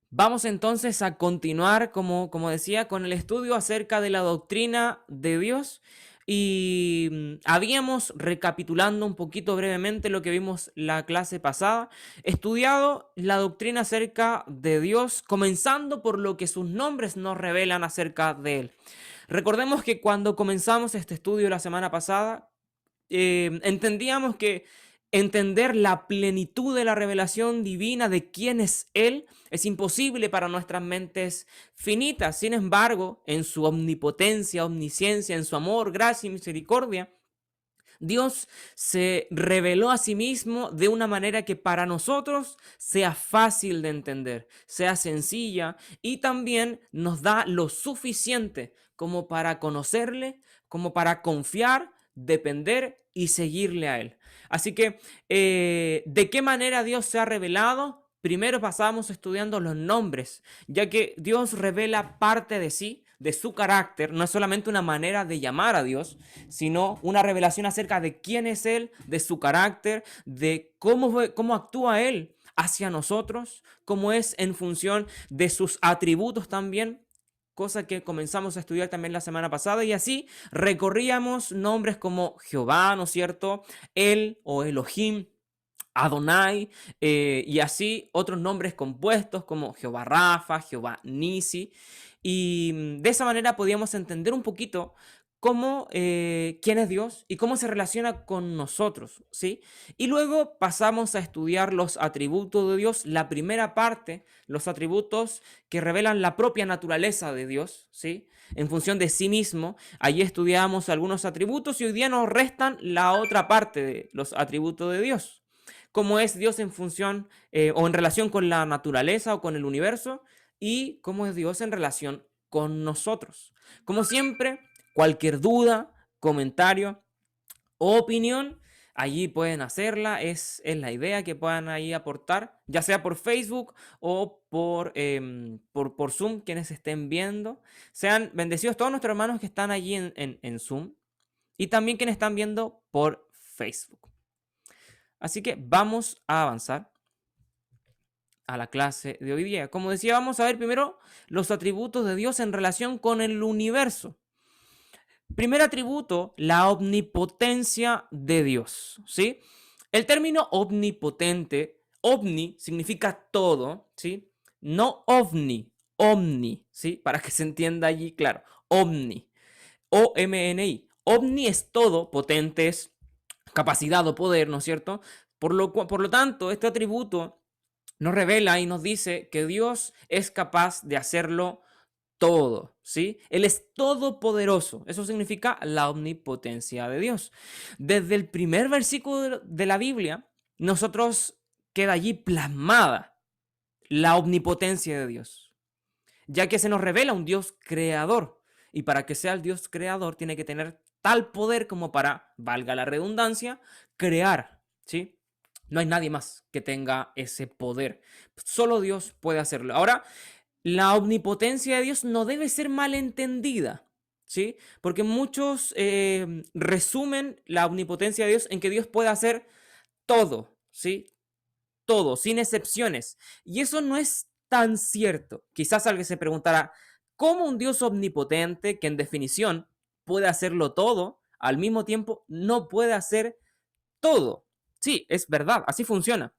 Vamos entonces a continuar, como decía, con el estudio acerca de la doctrina de Dios. Y habíamos, recapitulando un poquito brevemente lo que vimos la clase pasada, estudiado la doctrina acerca de Dios, comenzando por lo que sus nombres nos revelan acerca de Él. Recordemos que cuando comenzamos este estudio la semana pasada, entendíamos que entender la plenitud de la revelación divina de quién es Él es imposible para nuestras mentes finitas. Sin embargo, en su omnipotencia, omnisciencia, en su amor, gracia y misericordia, Dios se reveló a sí mismo de una manera que para nosotros sea fácil de entender, sea sencilla y también nos da lo suficiente como para conocerle, como para confiar, depender y seguirle a Él. Así que, ¿de qué manera Dios se ha revelado? Primero pasamos estudiando los nombres, ya que Dios revela parte de sí, de su carácter, no es solamente una manera de llamar a Dios, sino una revelación acerca de quién es Él, de su carácter, de cómo actúa Él hacia nosotros, cómo es en función de sus atributos también, cosa que comenzamos a estudiar también la semana pasada, y así recorríamos nombres como Jehová, ¿no es cierto? Él o Elohim, Adonai, y así otros nombres compuestos como Jehová Rafa, Jehová Nisi, y de esa manera podíamos entender un poquito cómo, quién es Dios y cómo se relaciona con nosotros, ¿sí? Y luego pasamos a estudiar los atributos de Dios, la primera parte, los atributos que revelan la propia naturaleza de Dios, ¿sí? En función de sí mismo, allí estudiamos algunos atributos y hoy día nos restan la otra parte de los atributos de Dios. Cómo es Dios en función o en relación con la naturaleza o con el universo y cómo es Dios en relación con nosotros. Como siempre, cualquier duda, comentario o opinión, allí pueden hacerla. Es la idea que puedan ahí aportar, ya sea por Facebook o por Zoom, quienes estén viendo. Sean bendecidos todos nuestros hermanos que están allí en Zoom y también quienes están viendo por Facebook. Así que vamos a avanzar a la clase de hoy día. Como decía, vamos a ver primero los atributos de Dios en relación con el universo. Primer atributo, la omnipotencia de Dios, ¿sí? El término omnipotente, omni significa todo, ¿sí? No ovni, omni, ¿sí? Para que se entienda allí, claro, omni, O-M-N-I. Omni es todo, potente es capacidad o poder, ¿no es cierto? Por lo tanto, este atributo nos revela y nos dice que Dios es capaz de hacerlo todo, ¿sí? Él es todopoderoso. Eso significa la omnipotencia de Dios. Desde el primer versículo de la Biblia, nosotros queda allí plasmada la omnipotencia de Dios, ya que se nos revela un Dios creador. Y para que sea el Dios creador, tiene que tener tal poder como para, valga la redundancia, crear, ¿sí? No hay nadie más que tenga ese poder. Solo Dios puede hacerlo. Ahora, la omnipotencia de Dios no debe ser malentendida, ¿sí? Porque muchos resumen la omnipotencia de Dios en que Dios puede hacer todo, ¿sí? Todo, sin excepciones. Y eso no es tan cierto. Quizás alguien se preguntará, ¿cómo un Dios omnipotente, que en definición puede hacerlo todo, al mismo tiempo no puede hacer todo? Sí, es verdad, así funciona.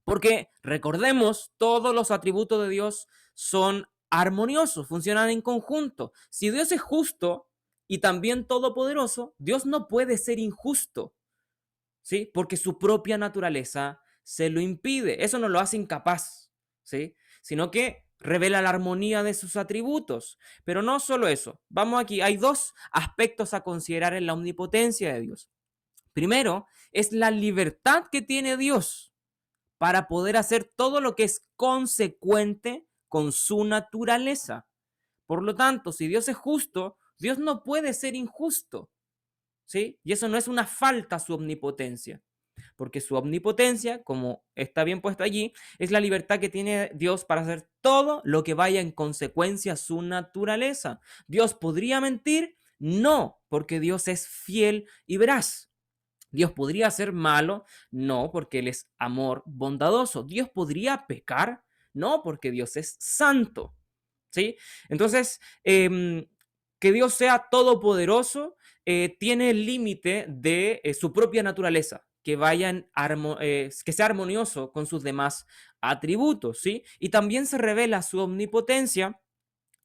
Porque recordemos, todos los atributos de Dios son armoniosos, funcionan en conjunto. Si Dios es justo y también todopoderoso, Dios no puede ser injusto, ¿sí? Porque su propia naturaleza se lo impide. Eso no lo hace incapaz, ¿sí? Sino que revela la armonía de sus atributos. Pero no solo eso. Vamos aquí, hay dos aspectos a considerar en la omnipotencia de Dios. Primero, es la libertad que tiene Dios para poder hacer todo lo que es consecuente con su naturaleza. Por lo tanto, si Dios es justo, Dios no puede ser injusto, ¿sí? Y eso no es una falta a su omnipotencia, porque su omnipotencia, como está bien puesto allí, es la libertad que tiene Dios para hacer todo lo que vaya en consecuencia a su naturaleza. ¿Dios podría mentir? No, porque Dios es fiel y veraz. ¿Dios podría ser malo? No, porque Él es amor bondadoso. ¿Dios podría pecar? No, porque Dios es santo, ¿sí? Entonces, que Dios sea todopoderoso tiene el límite de su propia naturaleza, que sea armonioso con sus demás atributos, ¿sí? Y también se revela su omnipotencia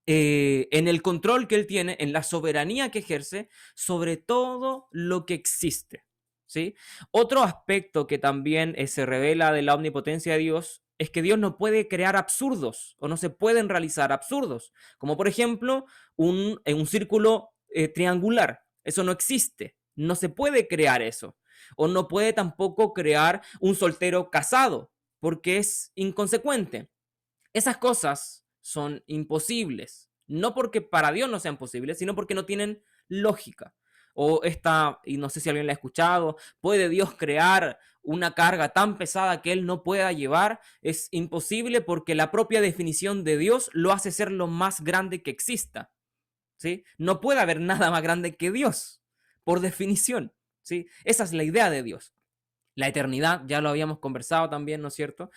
en el control que él tiene, en la soberanía que ejerce sobre todo lo que existe, ¿sí? Otro aspecto que también se revela de la omnipotencia de Dios es que Dios no puede crear absurdos o no se pueden realizar absurdos, como por ejemplo un círculo triangular. Eso no existe, no se puede crear eso. O no puede tampoco crear un soltero casado, porque es inconsecuente. Esas cosas son imposibles, no porque para Dios no sean posibles, sino porque no tienen lógica. O esta, y no sé si alguien la ha escuchado, ¿puede Dios crear una carga tan pesada que Él no pueda llevar? Es imposible porque la propia definición de Dios lo hace ser lo más grande que exista, ¿sí? No puede haber nada más grande que Dios, por definición, ¿sí? Esa es la idea de Dios. La eternidad, ya lo habíamos conversado también, ¿no es cierto?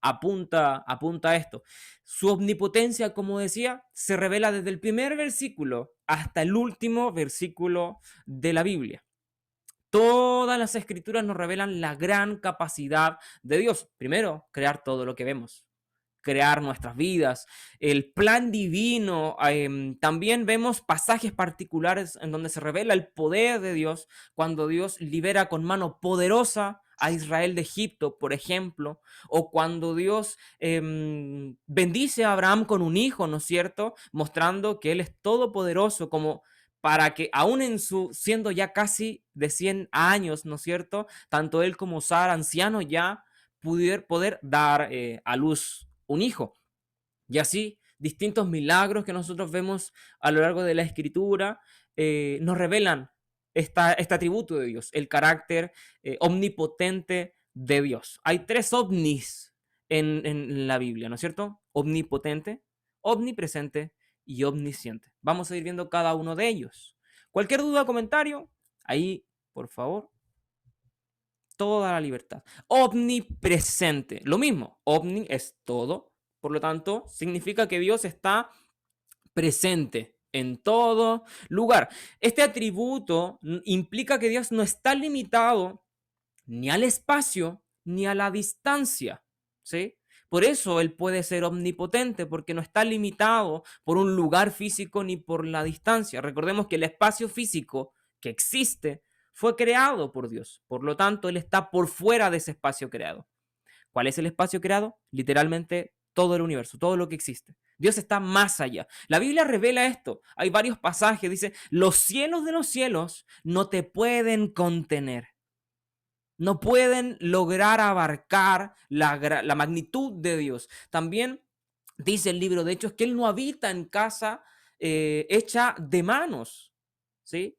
Apunta a esto. Su omnipotencia, como decía, se revela desde el primer versículo hasta el último versículo de la Biblia. Todas las escrituras nos revelan la gran capacidad de Dios. Primero, crear todo lo que vemos, crear nuestras vidas, el plan divino. También vemos pasajes particulares en donde se revela el poder de Dios cuando Dios libera con mano poderosa a Israel de Egipto, por ejemplo, o cuando Dios bendice a Abraham con un hijo, ¿no es cierto? Mostrando que Él es todopoderoso, como para que aún siendo ya casi de 100 años, ¿no es cierto? Tanto él como Sara, anciano ya, poder dar a luz un hijo. Y así, distintos milagros que nosotros vemos a lo largo de la escritura nos revelan este atributo de Dios, el carácter omnipotente de Dios. Hay tres ovnis en la Biblia, ¿no es cierto? Omnipotente, omnipresente y omnisciente. Vamos a ir viendo cada uno de ellos. Cualquier duda o comentario, ahí, por favor, toda la libertad. Omnipresente, lo mismo, omni es todo, por lo tanto, significa que Dios está presente en todo lugar. Este atributo implica que Dios no está limitado ni al espacio ni a la distancia, ¿sí? Por eso Él puede ser omnipotente, porque no está limitado por un lugar físico ni por la distancia. Recordemos que el espacio físico que existe fue creado por Dios. Por lo tanto, Él está por fuera de ese espacio creado. ¿Cuál es el espacio creado? Literalmente todo el universo, todo lo que existe. Dios está más allá. La Biblia revela esto. Hay varios pasajes. Dice, los cielos de los cielos no te pueden contener. No pueden lograr abarcar la magnitud de Dios. También dice el libro de Hechos que Él no habita en casa hecha de manos, ¿sí?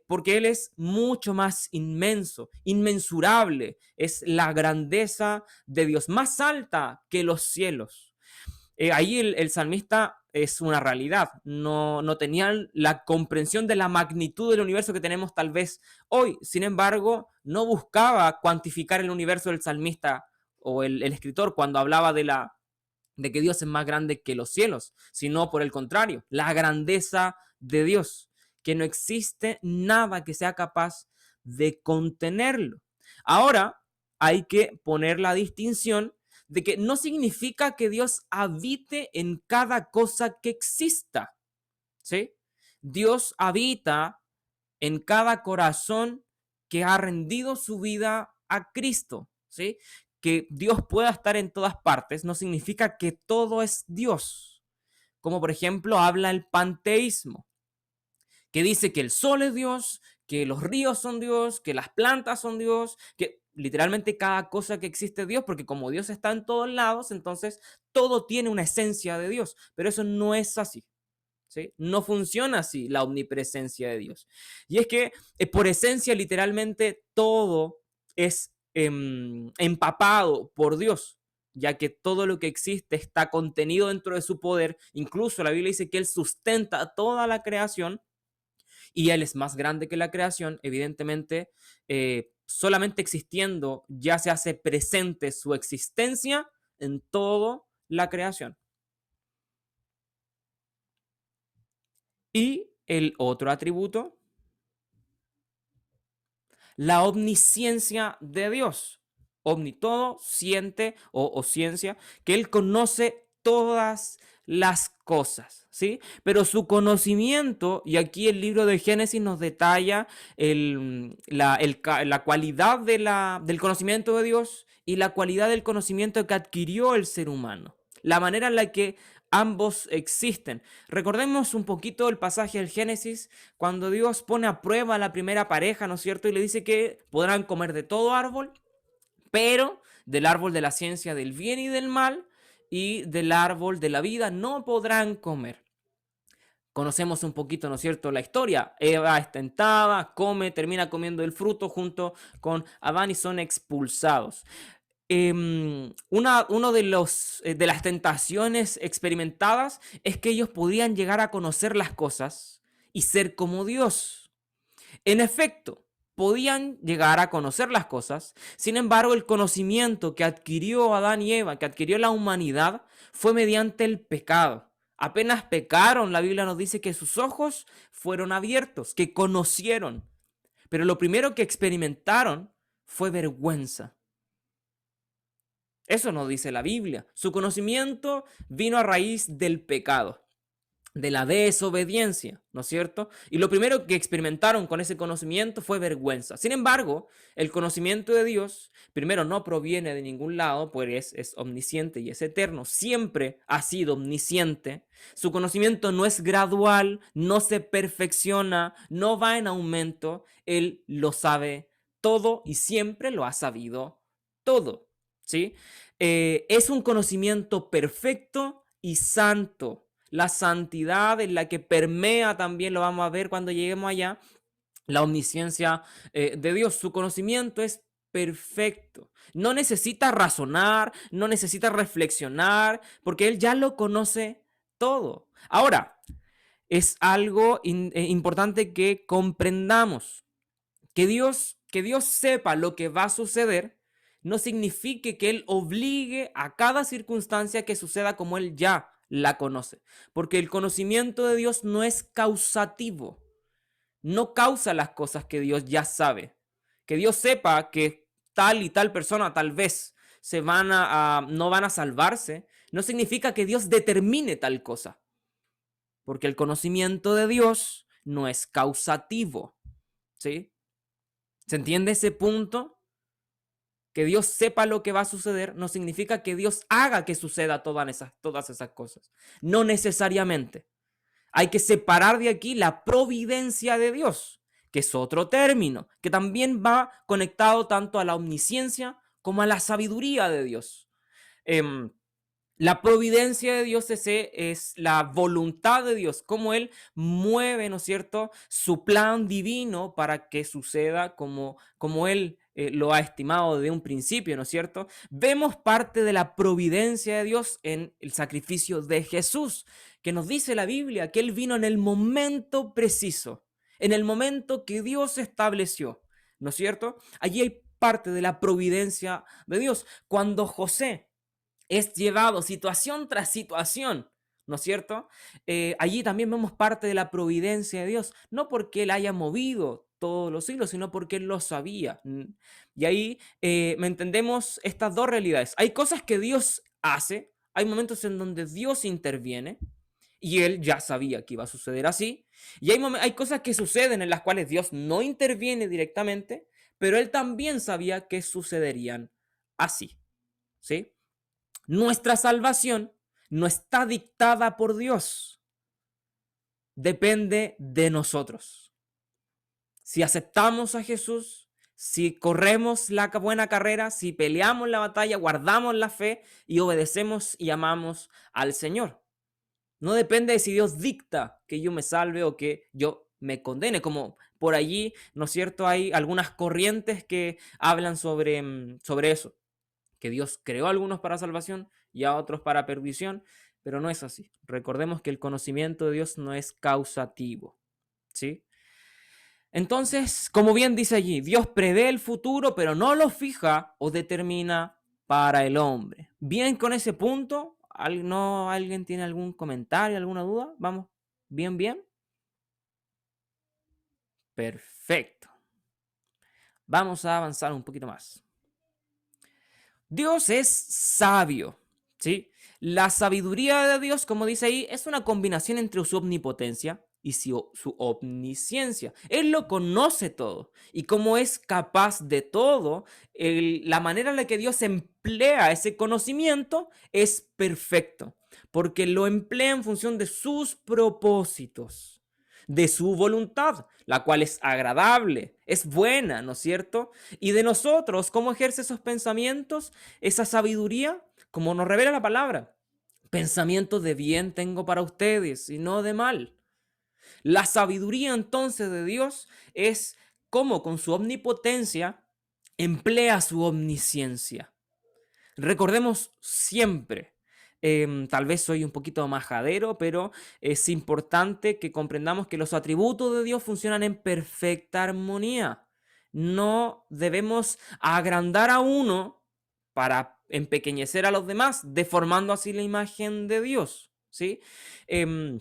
Porque Él es mucho más inmenso, inmensurable. Es la grandeza de Dios, más alta que los cielos. Ahí el salmista es una realidad, no tenían la comprensión de la magnitud del universo que tenemos tal vez hoy. Sin embargo, no buscaba cuantificar el universo del salmista o el escritor cuando hablaba de que Dios es más grande que los cielos, sino por el contrario, la grandeza de Dios, que no existe nada que sea capaz de contenerlo. Ahora hay que poner la distinción de que no significa que Dios habite en cada cosa que exista, ¿sí? Dios habita en cada corazón que ha rendido su vida a Cristo, ¿sí? Que Dios pueda estar en todas partes no significa que todo es Dios, como por ejemplo habla el panteísmo, que dice que el sol es Dios, que los ríos son Dios, que las plantas son Dios, que literalmente cada cosa que existe es Dios, porque como Dios está en todos lados, entonces todo tiene una esencia de Dios, pero eso no es así. ¿Sí? No funciona así la omnipresencia de Dios. Y es que por esencia literalmente todo es empapado por Dios, ya que todo lo que existe está contenido dentro de su poder. Incluso la Biblia dice que Él sustenta toda la creación y Él es más grande que la creación. Evidentemente, solamente existiendo ya se hace presente su existencia en toda la creación. Y el otro atributo, la omnisciencia de Dios. Todo siente o ciencia, que Él conoce todas las cosas, ¿sí? Pero su conocimiento, y aquí el libro de Génesis nos detalla la cualidad del conocimiento de Dios y la cualidad del conocimiento que adquirió el ser humano, la manera en la que ambos existen. Recordemos un poquito el pasaje del Génesis, cuando Dios pone a prueba a la primera pareja, ¿no es cierto? Y le dice que podrán comer de todo árbol, pero del árbol de la ciencia del bien y del mal y del árbol de la vida no podrán comer. Conocemos un poquito, ¿no es cierto?, la historia. Eva es tentada, come, termina comiendo el fruto junto con Adán y son expulsados. Uno de las tentaciones experimentadas es que ellos podían llegar a conocer las cosas y ser como Dios. En efecto, podían llegar a conocer las cosas. Sin embargo, el conocimiento que adquirió Adán y Eva, que adquirió la humanidad, fue mediante el pecado. Apenas pecaron, la Biblia nos dice que sus ojos fueron abiertos, que conocieron. Pero lo primero que experimentaron fue vergüenza. Eso nos dice la Biblia. Su conocimiento vino a raíz del pecado, de la desobediencia, ¿no es cierto? Y lo primero que experimentaron con ese conocimiento fue vergüenza. Sin embargo, el conocimiento de Dios, primero, no proviene de ningún lado, pues es omnisciente y es eterno. Siempre ha sido omnisciente. Su conocimiento no es gradual, no se perfecciona, no va en aumento. Él lo sabe todo y siempre lo ha sabido todo, ¿sí? Es un conocimiento perfecto y santo. La santidad en la que permea también, lo vamos a ver cuando lleguemos allá, la omnisciencia de Dios. Su conocimiento es perfecto. No necesita razonar, no necesita reflexionar, porque Él ya lo conoce todo. Ahora, es algo importante que comprendamos. Que Dios sepa lo que va a suceder no significa que Él obligue a cada circunstancia que suceda como Él ya la conoce. Porque el conocimiento de Dios no es causativo. No causa las cosas que Dios ya sabe. Que Dios sepa que tal y tal persona tal vez no van a salvarse, no significa que Dios determine tal cosa. Porque el conocimiento de Dios no es causativo. ¿Sí? ¿Se entiende ese punto? Que Dios sepa lo que va a suceder no significa que Dios haga que suceda todas esas cosas. No necesariamente. Hay que separar de aquí la providencia de Dios, que es otro término, que también va conectado tanto a la omnisciencia como a la sabiduría de Dios. La providencia de Dios es la voluntad de Dios, cómo Él mueve, ¿no es cierto?, su plan divino para que suceda como Él lo ha estimado de un principio, ¿no es cierto? Vemos parte de la providencia de Dios en el sacrificio de Jesús, que nos dice la Biblia que Él vino en el momento preciso, en el momento que Dios estableció, ¿no es cierto? Allí hay parte de la providencia de Dios. Cuando José es llevado situación tras situación, ¿no es cierto? Allí también vemos parte de la providencia de Dios, no porque Él haya movido todos los siglos, sino porque Él lo sabía. Y ahí me entendemos estas dos realidades. Hay cosas que Dios hace, hay momentos en donde Dios interviene y Él ya sabía que iba a suceder así, y hay cosas que suceden en las cuales Dios no interviene directamente, pero Él también sabía que sucederían así, ¿sí? Nuestra salvación no está dictada por Dios, depende de nosotros. Si aceptamos a Jesús, si corremos la buena carrera, si peleamos la batalla, guardamos la fe y obedecemos y amamos al Señor. No depende de si Dios dicta que yo me salve o que yo me condene, como por allí, ¿no es cierto? Hay algunas corrientes que hablan sobre eso, que Dios creó a algunos para salvación y a otros para perdición, pero no es así. Recordemos que el conocimiento de Dios no es causativo, ¿sí? Entonces, como bien dice allí, Dios prevé el futuro, pero no lo fija o determina para el hombre. Bien con ese punto. ¿No, alguien tiene algún comentario, alguna duda? Vamos, bien, bien. Perfecto. Vamos a avanzar un poquito más. Dios es sabio, ¿sí? La sabiduría de Dios, como dice ahí, es una combinación entre su omnipotencia y su omnisciencia. Él lo conoce todo y como es capaz de todo, la manera en la que Dios emplea ese conocimiento es perfecto, porque lo emplea en función de sus propósitos, de su voluntad, la cual es agradable, es buena, ¿no es cierto? Y de nosotros, ¿cómo ejerce esos pensamientos, esa sabiduría? Como nos revela la palabra. Pensamientos de bien tengo para ustedes y no de mal. La sabiduría entonces de Dios es cómo con su omnipotencia emplea su omnisciencia. Recordemos siempre, tal vez soy un poquito majadero, pero es importante que comprendamos que los atributos de Dios funcionan en perfecta armonía. No debemos agrandar a uno para empequeñecer a los demás, deformando así la imagen de Dios, ¿sí? Em,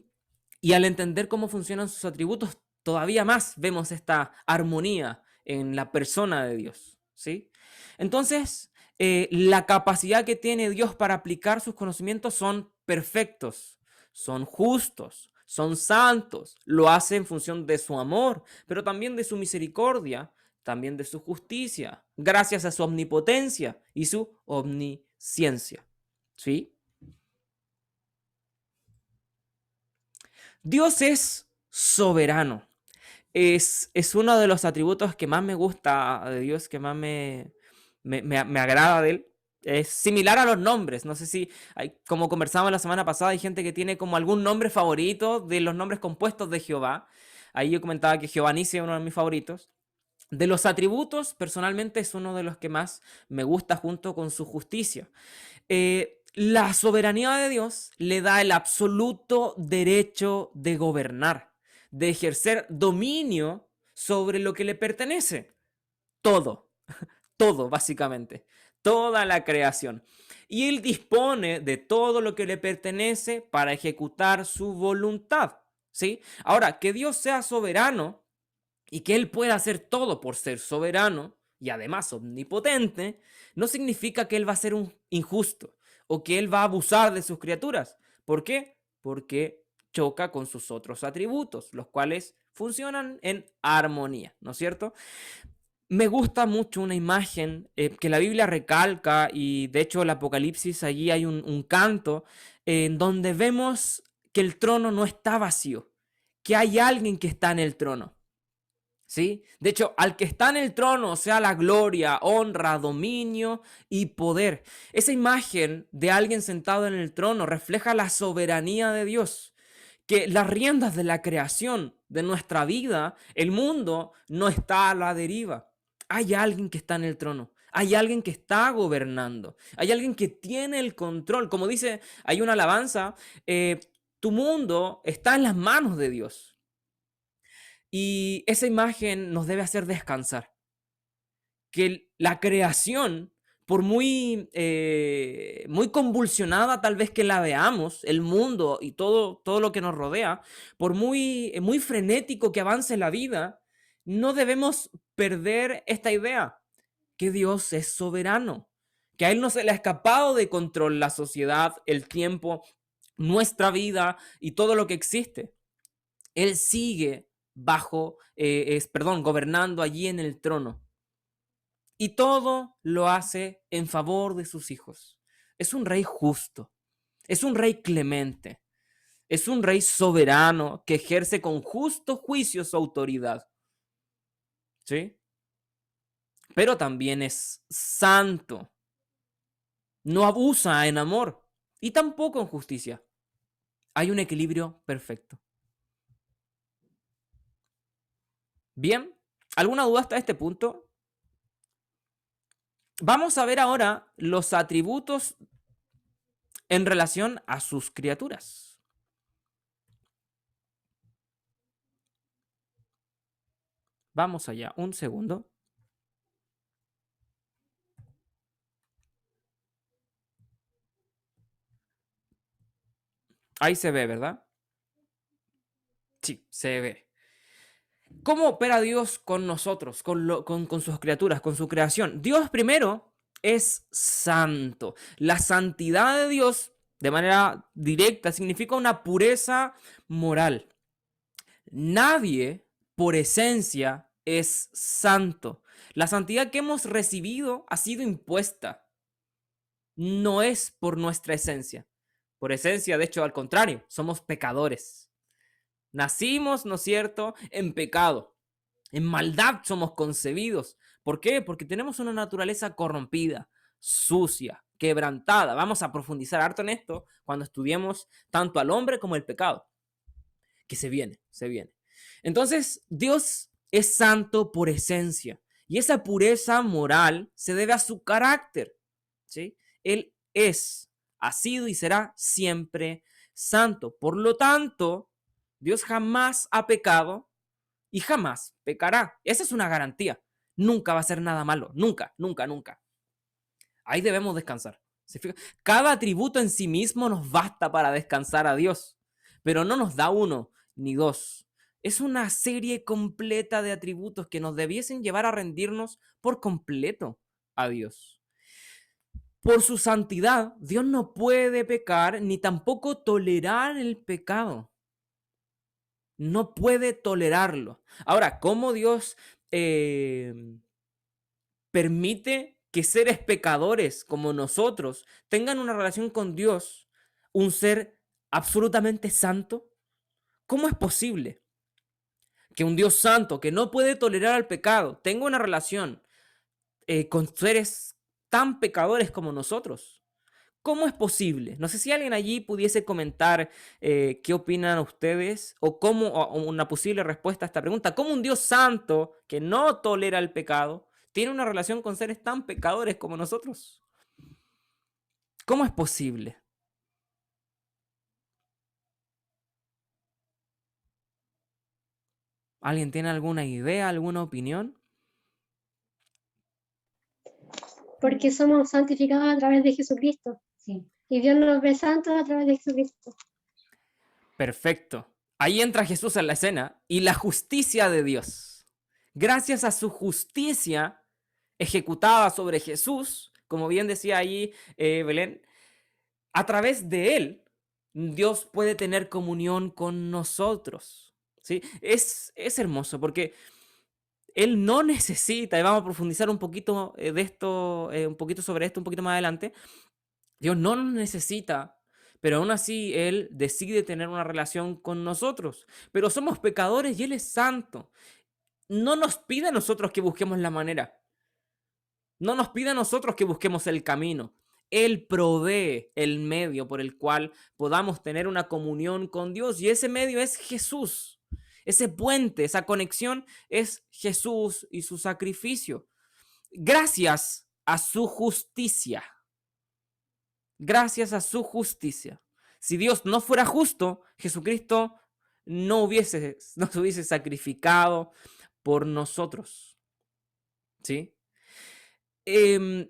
y al entender cómo funcionan sus atributos, todavía más vemos esta armonía en la persona de Dios, ¿sí? Entonces, la capacidad que tiene Dios para aplicar sus conocimientos son perfectos, son justos, son santos, lo hace en función de su amor, pero también de su misericordia, también de su justicia, gracias a su omnipotencia y su omnisciencia, ¿sí? Dios es soberano. Es uno de los atributos que más me gusta de Dios, que más me agrada de él. Es similar a los nombres. No sé si, como conversábamos la semana pasada, hay gente que tiene como algún nombre favorito de los nombres compuestos de Jehová. Ahí yo comentaba que Jehová Nissi es uno de mis favoritos. De los atributos, personalmente es uno de los que más me gusta junto con su justicia. La soberanía de Dios le da el absoluto derecho de gobernar, de ejercer dominio sobre lo que le pertenece. Todo, todo básicamente, toda la creación. Y Él dispone de todo lo que le pertenece para ejecutar su voluntad. ¿Sí? Ahora, que Dios sea soberano y que Él pueda hacer todo por ser soberano y además omnipotente, no significa que Él va a ser un injusto o que Él va a abusar de sus criaturas. ¿Por qué? Porque choca con sus otros atributos, los cuales funcionan en armonía, ¿no es cierto? Me gusta mucho una imagen que la Biblia recalca y de hecho el Apocalipsis, allí hay un canto en donde vemos que el trono no está vacío, que hay alguien que está en el trono. ¿Sí? De hecho, al que está en el trono sea la gloria, honra, dominio y poder. Esa imagen de alguien sentado en el trono refleja la soberanía de Dios, que las riendas de la creación, de nuestra vida, el mundo, no está a la deriva. Hay alguien que está en el trono. Hay alguien que está gobernando. Hay alguien que tiene el control. Como dice, hay una alabanza, tu mundo está en las manos de Dios. Y esa imagen nos debe hacer descansar. Que la creación, por muy convulsionada tal vez que la veamos, el mundo y todo lo que nos rodea, por muy frenético que avance la vida, no debemos perder esta idea, que Dios es soberano, que a Él no se le ha escapado de control la sociedad, el tiempo, nuestra vida y todo lo que existe. Él sigue gobernando allí en el trono. Y todo lo hace en favor de sus hijos. Es un rey justo, es un rey clemente, es un rey soberano que ejerce con justo juicio su autoridad. ¿Sí? Pero también es santo, no abusa en amor y tampoco en justicia. Hay un equilibrio perfecto. Bien, ¿alguna duda hasta este punto? Vamos a ver ahora los atributos en relación a sus criaturas. Vamos allá, un segundo. Ahí se ve, ¿verdad? Sí, se ve. ¿Cómo opera Dios con nosotros, con sus criaturas, con su creación? Dios primero es santo. La santidad de Dios, de manera directa, significa una pureza moral. Nadie, por esencia, es santo. La santidad que hemos recibido ha sido impuesta. No es por nuestra esencia. Por esencia, de hecho, al contrario, somos pecadores. Nacimos, ¿no es cierto?, en pecado. En maldad somos concebidos. ¿Por qué? Porque tenemos una naturaleza corrompida, sucia, quebrantada. Vamos a profundizar harto en esto cuando estudiemos tanto al hombre como el pecado, que se viene, se viene. Entonces, Dios es santo por esencia y esa pureza moral se debe a su carácter, ¿sí? Él es, ha sido y será siempre santo. Por lo tanto, Dios jamás ha pecado y jamás pecará. Esa es una garantía. Nunca va a ser nada malo. Nunca, nunca, nunca. Ahí debemos descansar. ¿Se fija? Cada atributo en sí mismo nos basta para descansar a Dios, pero no nos da uno ni dos. Es una serie completa de atributos que nos debiesen llevar a rendirnos por completo a Dios. Por su santidad, Dios no puede pecar ni tampoco tolerar el pecado. No puede tolerarlo. Ahora, ¿cómo Dios permite que seres pecadores como nosotros tengan una relación con Dios, un ser absolutamente santo? ¿Cómo es posible que un Dios santo que no puede tolerar el pecado tenga una relación con seres tan pecadores como nosotros? ¿Cómo es posible? No sé si alguien allí pudiese comentar qué opinan ustedes o cómo o una posible respuesta a esta pregunta. ¿Cómo un Dios santo que no tolera el pecado tiene una relación con seres tan pecadores como nosotros? ¿Cómo es posible? ¿Alguien tiene alguna idea, alguna opinión? Porque somos santificados a través de Jesucristo. Sí. Y Dios nos ve santos a través de Jesucristo. Perfecto. Ahí entra Jesús en la escena y la justicia de Dios. Gracias a su justicia ejecutada sobre Jesús, como bien decía ahí Belén, a través de él, Dios puede tener comunión con nosotros. ¿Sí? Es hermoso porque él no necesita, y vamos a profundizar un poquito de esto, un poquito sobre esto un poquito más adelante. Dios no nos necesita, pero aún así Él decide tener una relación con nosotros. Pero somos pecadores y Él es santo. No nos pide a nosotros que busquemos la manera. No nos pide a nosotros que busquemos el camino. Él provee el medio por el cual podamos tener una comunión con Dios y ese medio es Jesús. Ese puente, esa conexión es Jesús y su sacrificio. Gracias a su justicia. Gracias a su justicia. Si Dios no fuera justo, Jesucristo no se hubiese sacrificado por nosotros. ¿Sí? Em,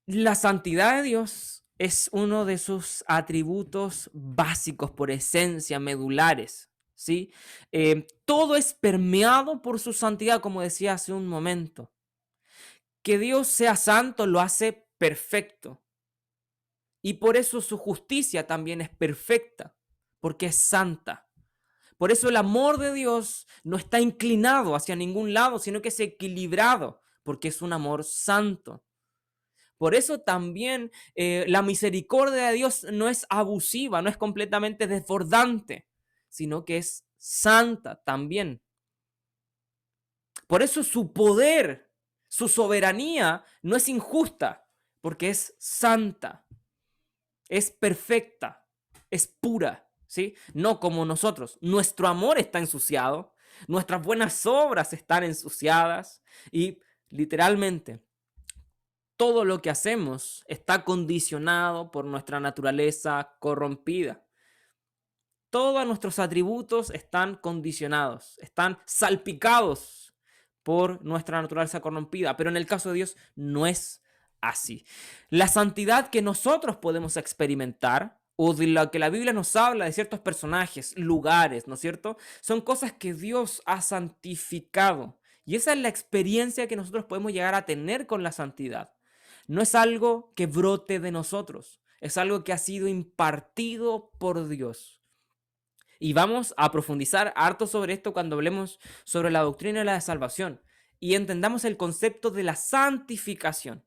la santidad de Dios es uno de sus atributos básicos, por esencia, medulares. ¿Sí? Todo es permeado por su santidad, como decía hace un momento. Que Dios sea santo lo hace perfecto. Y por eso su justicia también es perfecta, porque es santa. Por eso el amor de Dios no está inclinado hacia ningún lado, sino que es equilibrado, porque es un amor santo. Por eso también la misericordia de Dios no es abusiva, no es completamente desbordante, sino que es santa también. Por eso su poder, su soberanía no es injusta, porque es santa. Es perfecta, es pura, ¿sí? No como nosotros. Nuestro amor está ensuciado, nuestras buenas obras están ensuciadas y literalmente todo lo que hacemos está condicionado por nuestra naturaleza corrompida. Todos nuestros atributos están condicionados, están salpicados por nuestra naturaleza corrompida, pero en el caso de Dios no es así. La santidad que nosotros podemos experimentar o de lo que la Biblia nos habla de ciertos personajes, lugares, ¿no es cierto? Son cosas que Dios ha santificado. Y esa es la experiencia que nosotros podemos llegar a tener con la santidad. No es algo que brote de nosotros, es algo que ha sido impartido por Dios. Y vamos a profundizar harto sobre esto cuando hablemos sobre la doctrina de la salvación y entendamos el concepto de la santificación,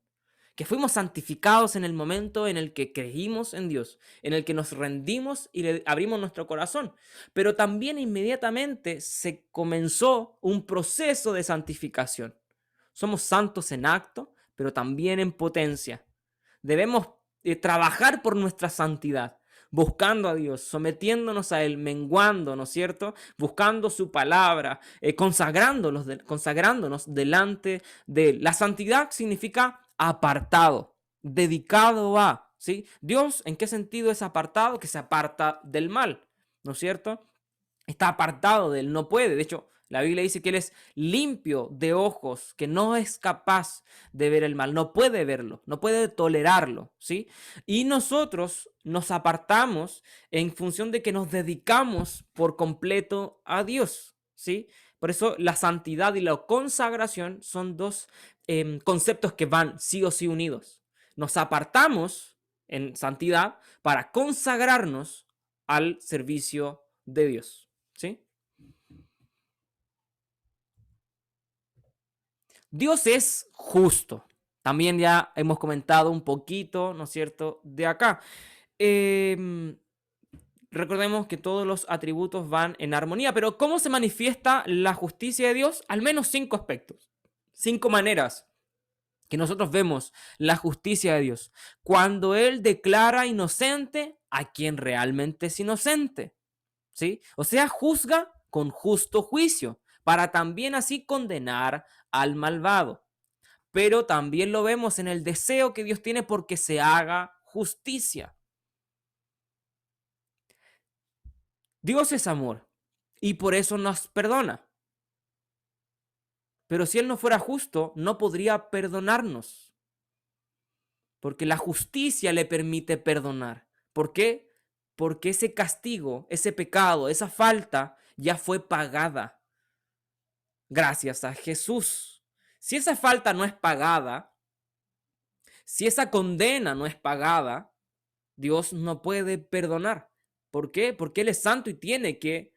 que fuimos santificados en el momento en el que creímos en Dios, en el que nos rendimos y le abrimos nuestro corazón. Pero también inmediatamente se comenzó un proceso de santificación. Somos santos en acto, pero también en potencia. Debemos trabajar por nuestra santidad, buscando a Dios, sometiéndonos a Él, menguando, ¿no es cierto? Buscando su palabra, consagrándonos delante de Él. La santidad significa apartado, dedicado a, ¿sí? Dios, ¿en qué sentido es apartado? Que se aparta del mal, ¿no es cierto? Está apartado de él, no puede. De hecho, la Biblia dice que él es limpio de ojos, que no es capaz de ver el mal, no puede verlo, no puede tolerarlo, ¿sí? Y nosotros nos apartamos en función de que nos dedicamos por completo a Dios, ¿sí? Por eso la santidad y la consagración son dos conceptos que van sí o sí unidos. Nos apartamos en santidad para consagrarnos al servicio de Dios. ¿Sí? Dios es justo. También ya hemos comentado un poquito, ¿no es cierto?, de acá. Em, Recordemos que todos los atributos van en armonía, pero ¿cómo se manifiesta la justicia de Dios? Al menos 5 aspectos, 5 maneras que nosotros vemos la justicia de Dios. Cuando Él declara inocente a quien realmente es inocente. ¿Sí? O sea, juzga con justo juicio, para también así condenar al malvado. Pero también lo vemos en el deseo que Dios tiene porque se haga justicia. Dios es amor y por eso nos perdona. Pero si Él no fuera justo, no podría perdonarnos, porque la justicia le permite perdonar. ¿Por qué? Porque ese castigo, ese pecado, esa falta ya fue pagada gracias a Jesús. Si esa falta no es pagada, si esa condena no es pagada, Dios no puede perdonar. ¿Por qué? Porque Él es santo y tiene que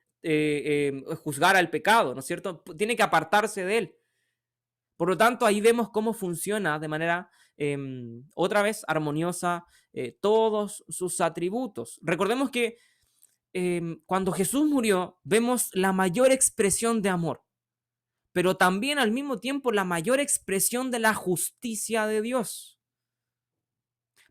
juzgar al pecado, ¿no es cierto? Tiene que apartarse de él. Por lo tanto, ahí vemos cómo funciona de manera otra vez armoniosa todos sus atributos. Recordemos que cuando Jesús murió, vemos la mayor expresión de amor, pero también al mismo tiempo la mayor expresión de la justicia de Dios.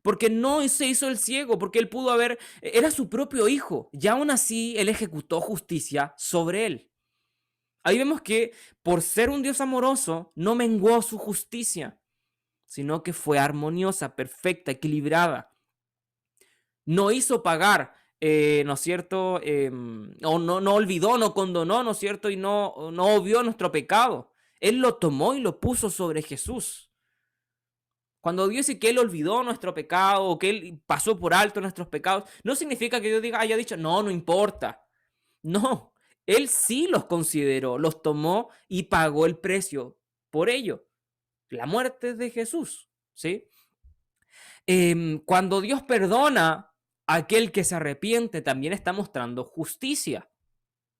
Porque no se hizo el ciego, porque él pudo haber, era su propio hijo, y aún así él ejecutó justicia sobre él. Ahí vemos que por ser un Dios amoroso, no menguó su justicia, sino que fue armoniosa, perfecta, equilibrada. No hizo pagar, ¿no es cierto? O no olvidó, no condonó, ¿no es cierto? Y no obvió nuestro pecado. Él lo tomó y lo puso sobre Jesús. Cuando Dios dice que Él olvidó nuestro pecado o que Él pasó por alto nuestros pecados, no significa que Dios haya dicho, no importa. No, Él sí los consideró, los tomó y pagó el precio por ello. La muerte de Jesús, ¿sí? Cuando Dios perdona a aquel que se arrepiente, también está mostrando justicia,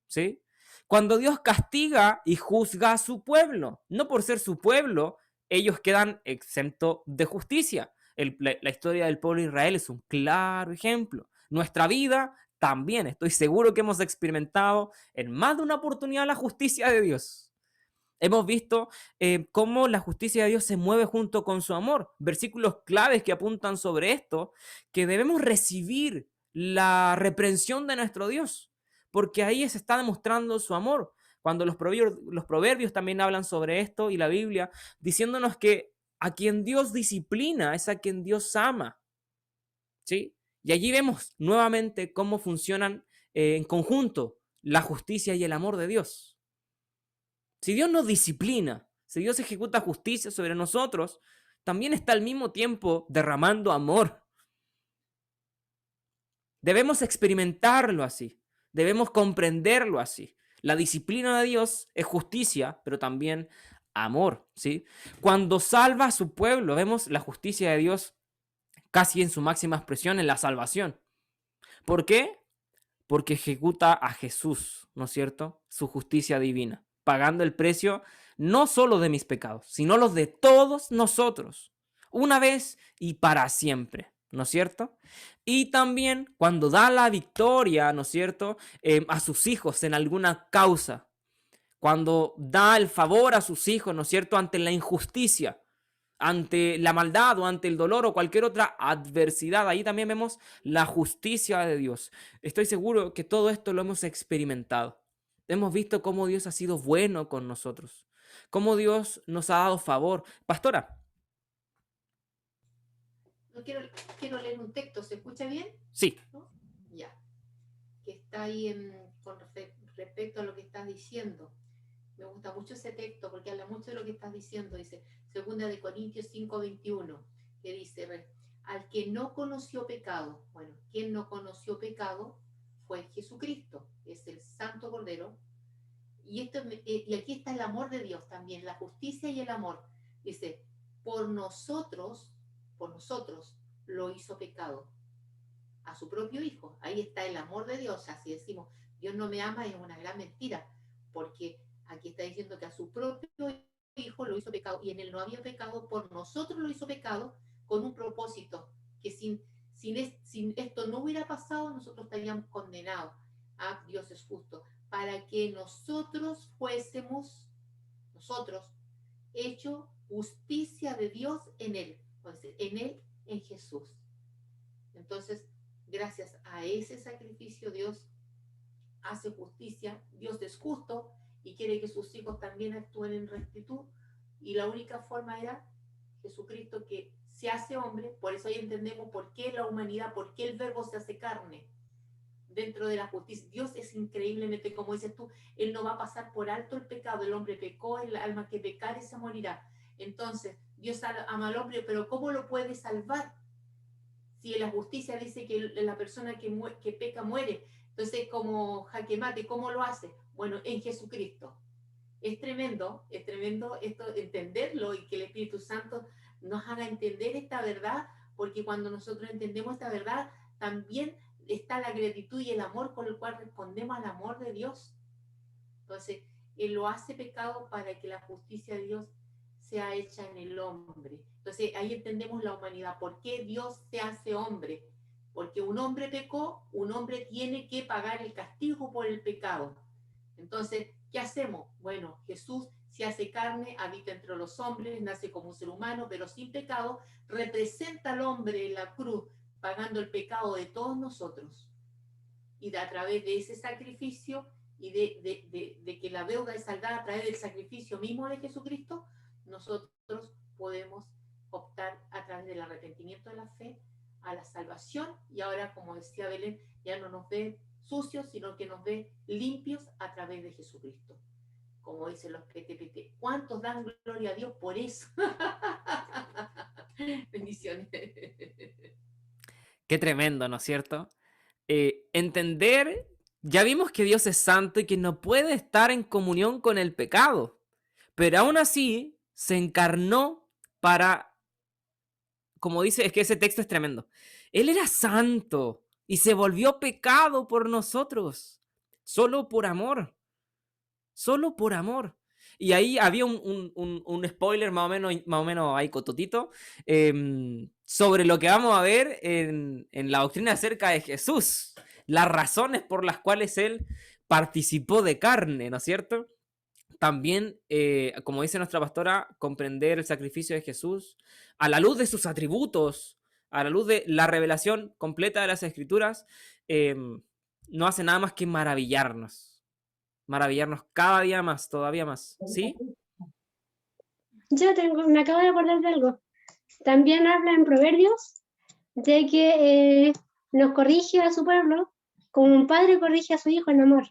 ¿sí? Cuando Dios castiga y juzga a su pueblo, no por ser su pueblo, ellos quedan exentos de justicia. La historia del pueblo de Israel es un claro ejemplo. Nuestra vida también, estoy seguro que hemos experimentado en más de una oportunidad la justicia de Dios. Hemos visto cómo la justicia de Dios se mueve junto con su amor. Versículos claves que apuntan sobre esto, que debemos recibir la reprensión de nuestro Dios, porque ahí se está demostrando su amor. Cuando los proverbios también hablan sobre esto y la Biblia, diciéndonos que a quien Dios disciplina es a quien Dios ama. ¿Sí? Y allí vemos nuevamente cómo funcionan en conjunto la justicia y el amor de Dios. Si Dios nos disciplina, si Dios ejecuta justicia sobre nosotros, también está al mismo tiempo derramando amor. Debemos experimentarlo así, debemos comprenderlo así. La disciplina de Dios es justicia, pero también amor, ¿sí? Cuando salva a su pueblo, vemos la justicia de Dios casi en su máxima expresión en la salvación. ¿Por qué? Porque ejecuta a Jesús, ¿no es cierto? Su justicia divina, pagando el precio no solo de mis pecados, sino los de todos nosotros, una vez y para siempre, ¿no es cierto? Y también cuando da la victoria, ¿no es cierto?, a sus hijos en alguna causa, cuando da el favor a sus hijos, ¿no es cierto?, ante la injusticia, ante la maldad o ante el dolor o cualquier otra adversidad. Ahí también vemos la justicia de Dios. Estoy seguro que todo esto lo hemos experimentado. Hemos visto cómo Dios ha sido bueno con nosotros, cómo Dios nos ha dado favor. Pastora. No quiero leer un texto, ¿se escucha bien? Sí. ¿No? Ya. Que está ahí con respecto a lo que estás diciendo. Me gusta mucho ese texto porque habla mucho de lo que estás diciendo. Dice, 2 Corintios 5:21, que dice, al que no conoció pecado, bueno, quien no conoció pecado fue Jesucristo, es el Santo Cordero. Y aquí está el amor de Dios también, la justicia y el amor. Dice, por nosotros lo hizo pecado a su propio Hijo. Ahí está el amor de Dios. Así decimos, Dios no me ama, es una gran mentira, porque aquí está diciendo que a su propio Hijo lo hizo pecado, y en él no había pecado, por nosotros lo hizo pecado, con un propósito, que sin esto no hubiera pasado, nosotros estaríamos condenados. Ah, Dios es justo, para que nosotros fuésemos, hecho justicia de Dios en él. Entonces, en Jesús. Entonces, gracias a ese sacrificio, Dios hace justicia, Dios es justo y quiere que sus hijos también actúen en rectitud. Y la única forma era Jesucristo, que se hace hombre. Por eso ahí entendemos por qué la humanidad, por qué el verbo se hace carne dentro de la justicia. Dios es increíblemente, como dices tú, Él no va a pasar por alto el pecado. El hombre pecó, el alma que pecare se morirá. Entonces, Dios ama al hombre, pero ¿cómo lo puede salvar? Si la justicia dice que la persona que peca muere, entonces como jaque mate, ¿cómo lo hace? Bueno, en Jesucristo. Es tremendo esto, entenderlo, y que el Espíritu Santo nos haga entender esta verdad, porque cuando nosotros entendemos esta verdad, también está la gratitud y el amor con el cual respondemos al amor de Dios. Entonces, Él lo hace pecado para que la justicia de Dios sea hecha en el hombre. Entonces, ahí entendemos la humanidad. ¿Por qué Dios se hace hombre? Porque un hombre pecó, un hombre tiene que pagar el castigo por el pecado. Entonces, ¿qué hacemos? Bueno, Jesús se hace carne, habita entre los hombres, nace como un ser humano, pero sin pecado, representa al hombre en la cruz, pagando el pecado de todos nosotros. Y a través de ese sacrificio y de que la deuda es saldada a través del sacrificio mismo de Jesucristo, nosotros podemos optar a través del arrepentimiento de la fe a la salvación. Y ahora, como decía Belén, ya no nos ve sucios, sino que nos ve limpios a través de Jesucristo. Como dicen los PTPT, ¿cuántos dan gloria a Dios por eso? Bendiciones. Qué tremendo, ¿no es cierto? Entender, ya vimos que Dios es santo y que no puede estar en comunión con el pecado, pero aún así se encarnó para, como dice, es que ese texto es tremendo. Él era santo y se volvió pecado por nosotros, solo por amor, solo por amor. Y ahí había un spoiler más o menos ahí cototito, sobre lo que vamos a ver en la doctrina acerca de Jesús, las razones por las cuales él participó de carne, ¿no es cierto? También, como dice nuestra pastora, comprender el sacrificio de Jesús a la luz de sus atributos, a la luz de la revelación completa de las Escrituras, no hace nada más que maravillarnos cada día más, todavía más, ¿sí? Me acabo de acordar de algo. También habla en Proverbios de que nos corrige a su pueblo como un padre corrige a su hijo en amor.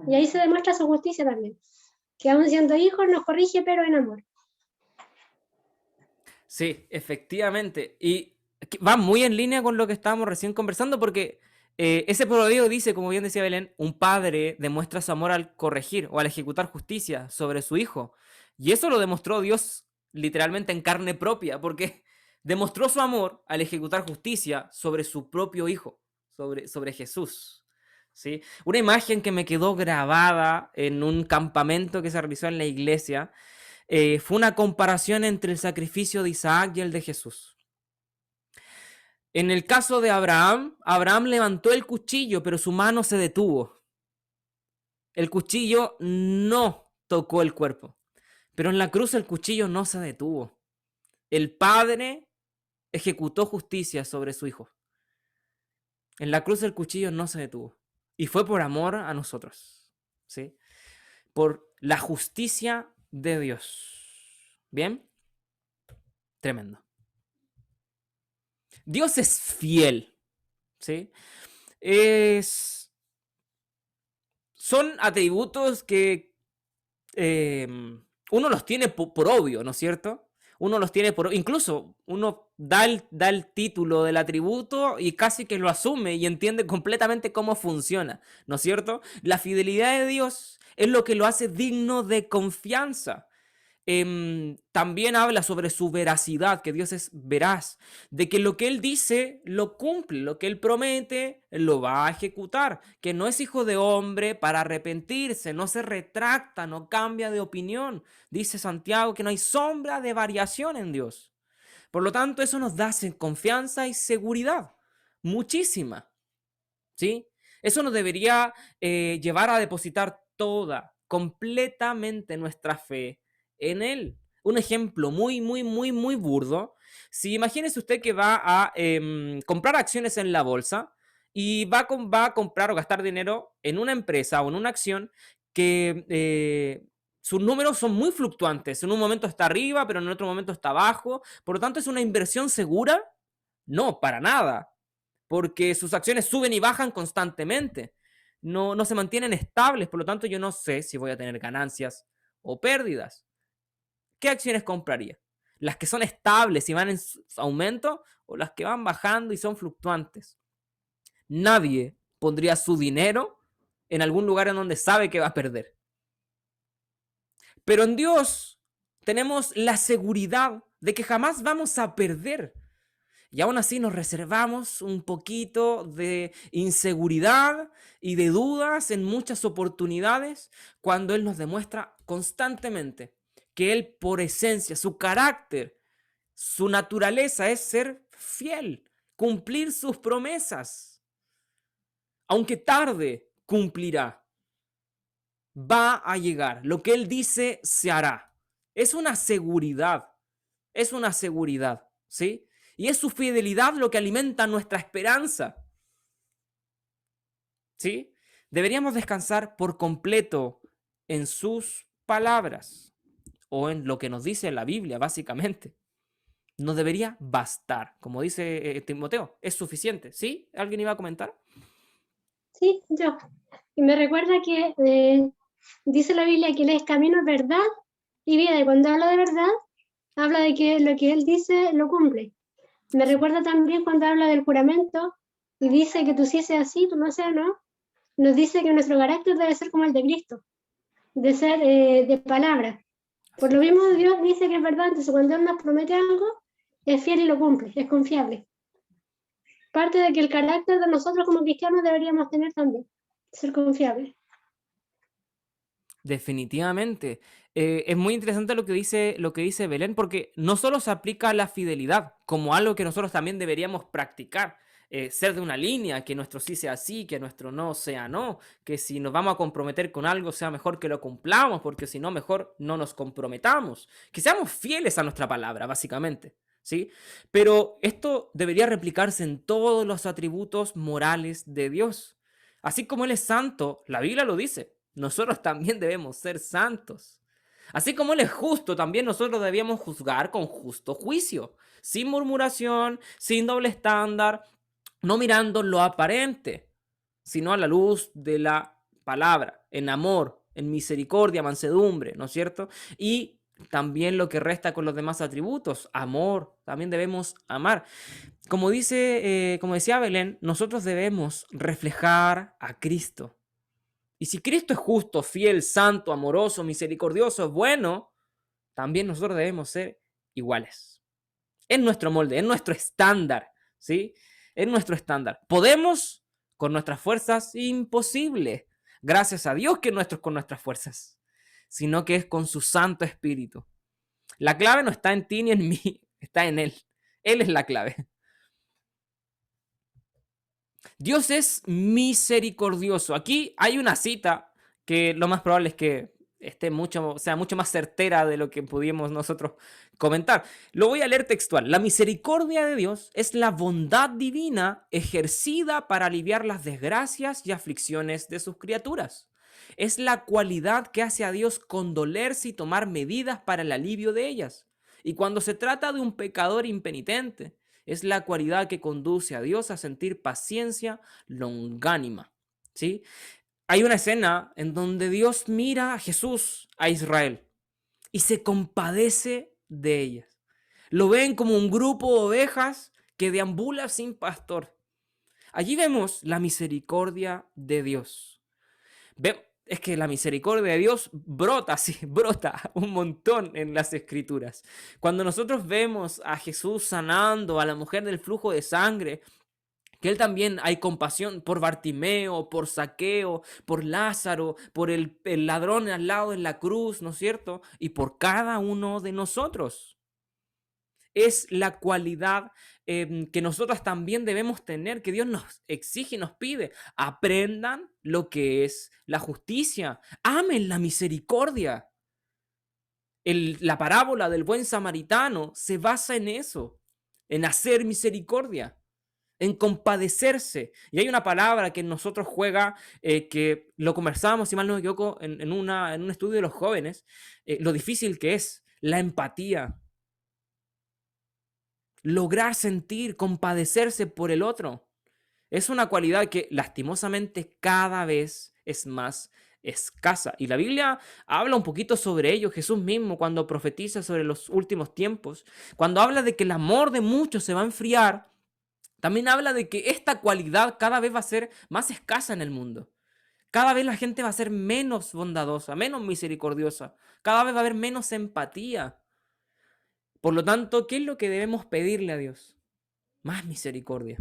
Y ahí se demuestra su justicia también, que aún siendo hijos nos corrige, pero en amor. Sí, efectivamente. Y que va muy en línea con lo que estábamos recién conversando, porque ese proverbio dice, como bien decía Belén, un padre demuestra su amor al corregir o al ejecutar justicia sobre su hijo. Y eso lo demostró Dios literalmente en carne propia, porque demostró su amor al ejecutar justicia sobre su propio hijo, sobre Jesús. ¿Sí? Una imagen que me quedó grabada en un campamento que se realizó en la iglesia fue una comparación entre el sacrificio de Isaac y el de Jesús. En el caso de Abraham, Abraham levantó el cuchillo, pero su mano se detuvo. El cuchillo no tocó el cuerpo, pero en la cruz el cuchillo no se detuvo. El Padre ejecutó justicia sobre su Hijo. En la cruz el cuchillo no se detuvo. Y fue por amor a nosotros, ¿sí? Por la justicia de Dios. ¿Bien? Tremendo. Dios es fiel, ¿sí? Son atributos que uno los tiene por obvio, ¿no es cierto? Uno los tiene incluso uno da el título del atributo y casi que lo asume y entiende completamente cómo funciona, ¿no es cierto? La fidelidad de Dios es lo que lo hace digno de confianza. También habla sobre su veracidad, que Dios es veraz, de que lo que Él dice lo cumple, lo que Él promete lo va a ejecutar, que no es hijo de hombre para arrepentirse, no se retracta, no cambia de opinión. Dice Santiago que no hay sombra de variación en Dios. Por lo tanto, eso nos da confianza y seguridad, muchísima, ¿sí? Eso nos debería llevar a depositar toda, completamente nuestra fe en Él. Un ejemplo muy, muy, muy, muy burdo. Si imagínese usted que va a comprar acciones en la bolsa y va a comprar o gastar dinero en una empresa o en una acción que sus números son muy fluctuantes. En un momento está arriba, pero en otro momento está abajo. Por lo tanto, ¿es una inversión segura? No, para nada, porque sus acciones suben y bajan constantemente. No se mantienen estables, por lo tanto yo no sé si voy a tener ganancias o pérdidas. ¿Qué acciones compraría? ¿Las que son estables y van en aumento o las que van bajando y son fluctuantes? Nadie pondría su dinero en algún lugar en donde sabe que va a perder. Pero en Dios tenemos la seguridad de que jamás vamos a perder. Y aún así nos reservamos un poquito de inseguridad y de dudas en muchas oportunidades cuando Él nos demuestra constantemente que Él por esencia, su carácter, su naturaleza es ser fiel, cumplir sus promesas. Aunque tarde, cumplirá. Va a llegar. Lo que Él dice se hará. Es una seguridad. Es una seguridad, ¿sí? Y es su fidelidad lo que alimenta nuestra esperanza. ¿Sí? Deberíamos descansar por completo en sus palabras o en lo que nos dice la Biblia, básicamente. Nos debería bastar. Como dice Timoteo, es suficiente. ¿Sí? ¿Alguien iba a comentar? Sí, yo. Y me recuerda que dice la Biblia que Él es camino, verdad y vida. Y cuando habla de verdad, habla de que lo que Él dice lo cumple. Me recuerda también cuando habla del juramento y dice que tú sí seas así, tú no seas no. Nos dice que nuestro carácter debe ser como el de Cristo, de ser de palabra. Por lo mismo Dios dice que es verdad, entonces cuando Él nos promete algo, es fiel y lo cumple, es confiable. Parte de que el carácter de nosotros como cristianos deberíamos tener también, ser confiables. Definitivamente. Es muy interesante lo que dice Belén, porque no solo se aplica a la fidelidad como algo que nosotros también deberíamos practicar, ser de una línea, que nuestro sí sea sí, que nuestro no sea no, que si nos vamos a comprometer con algo sea mejor que lo cumplamos, porque si no, mejor no nos comprometamos, que seamos fieles a nuestra palabra, básicamente, ¿sí? Pero esto debería replicarse en todos los atributos morales de Dios. Así como Él es santo, la Biblia lo dice, nosotros también debemos ser santos. Así como Él es justo, también nosotros debíamos juzgar con justo juicio, sin murmuración, sin doble estándar, no mirando lo aparente, sino a la luz de la palabra, en amor, en misericordia, mansedumbre, ¿no es cierto? Y también lo que resta con los demás atributos, amor, también debemos amar. Como decía Belén, nosotros debemos reflejar a Cristo. Y si Cristo es justo, fiel, santo, amoroso, misericordioso, bueno, también nosotros debemos ser iguales. Es nuestro molde, es nuestro estándar, ¿sí? Es nuestro estándar. ¿Podemos con nuestras fuerzas? Imposible. Gracias a Dios que no es con nuestras fuerzas, sino que es con su Santo Espíritu. La clave no está en ti ni en mí, está en Él. Él es la clave. Dios es misericordioso. Aquí hay una cita que lo más probable es que sea mucho más certera de lo que pudimos nosotros comentar. Lo voy a leer textual. La misericordia de Dios es la bondad divina ejercida para aliviar las desgracias y aflicciones de sus criaturas. Es la cualidad que hace a Dios condolerse y tomar medidas para el alivio de ellas. Y cuando se trata de un pecador impenitente, es la cualidad que conduce a Dios a sentir paciencia longánima, ¿sí? Hay una escena en donde Dios mira a Jesús, a Israel, y se compadece de ellas. Lo ven como un grupo de ovejas que deambula sin pastor. Allí vemos la misericordia de Dios. Es que la misericordia de Dios brota, sí, brota un montón en las escrituras. Cuando nosotros vemos a Jesús sanando a la mujer del flujo de sangre, que él también hay compasión por Bartimeo, por Zaqueo, por Lázaro, por el ladrón al lado en la cruz, ¿no es cierto? Y por cada uno de nosotros. Es la cualidad que nosotros también debemos tener, que Dios nos exige y nos pide. Aprendan lo que es la justicia, amen la misericordia. La parábola del buen samaritano se basa en eso, en hacer misericordia, en compadecerse. Y hay una palabra que en nosotros juega, que lo conversábamos, si mal no me equivoco, en un estudio de los jóvenes, lo difícil que es la empatía. Lograr sentir, compadecerse por el otro. Es una cualidad que lastimosamente cada vez es más escasa. Y la Biblia habla un poquito sobre ello. Jesús mismo, cuando profetiza sobre los últimos tiempos, cuando habla de que el amor de muchos se va a enfriar, también habla de que esta cualidad cada vez va a ser más escasa en el mundo. Cada vez la gente va a ser menos bondadosa, menos misericordiosa. Cada vez va a haber menos empatía. Por lo tanto, ¿qué es lo que debemos pedirle a Dios? Más misericordia.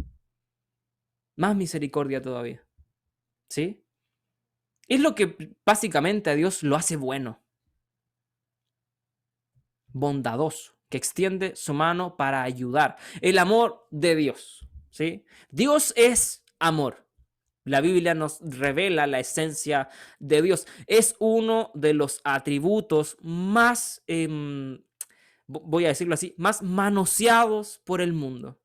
Más misericordia todavía. ¿Sí? Es lo que básicamente a Dios lo hace bueno. Bondadoso, que extiende su mano para ayudar. El amor de Dios. ¿Sí? Dios es amor. La Biblia nos revela la esencia de Dios. Es uno de los atributos más, voy a decirlo así, más manoseados por el mundo,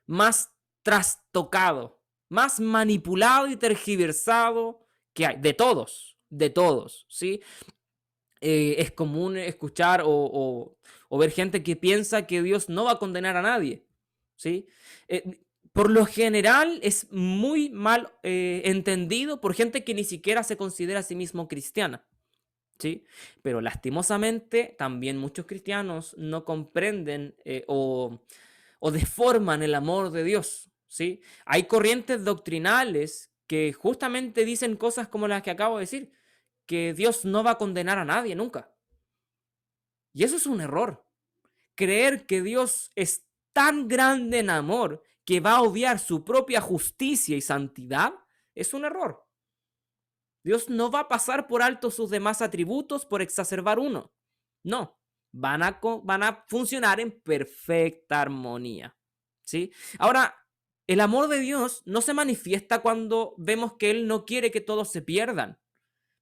más trastocado, más manipulado y tergiversado que hay, de todos, ¿sí? Es común escuchar o ver gente que piensa que Dios no va a condenar a nadie, ¿sí? Por lo general es muy mal entendido por gente que ni siquiera se considera a sí mismo cristiana. ¿Sí? Pero lastimosamente también muchos cristianos no comprenden o deforman el amor de Dios, ¿sí? Hay corrientes doctrinales que justamente dicen cosas como las que acabo de decir, que Dios no va a condenar a nadie nunca. Y eso es un error. Creer que Dios es tan grande en amor que va a obviar su propia justicia y santidad es un error. Dios no va a pasar por alto sus demás atributos por exacerbar uno. No, van a funcionar en perfecta armonía. ¿Sí? Ahora, el amor de Dios no se manifiesta cuando vemos que Él no quiere que todos se pierdan.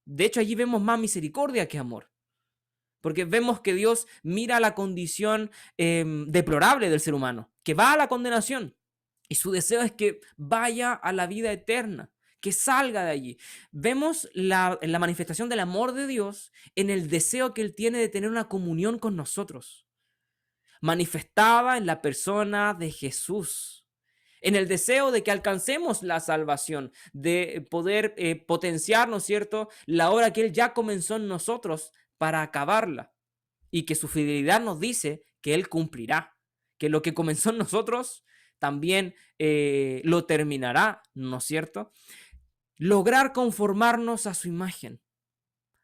De hecho, allí vemos más misericordia que amor. Porque vemos que Dios mira la condición deplorable del ser humano, que va a la condenación. Y su deseo es que vaya a la vida eterna, que salga de allí. Vemos la manifestación del amor de Dios en el deseo que Él tiene de tener una comunión con nosotros, manifestada en la persona de Jesús, en el deseo de que alcancemos la salvación, de poder potenciar, ¿no es cierto?, la obra que Él ya comenzó en nosotros para acabarla. y que su fidelidad nos dice que Él cumplirá, que lo que comenzó en nosotros también lo terminará, ¿no es cierto? Lograr conformarnos a su imagen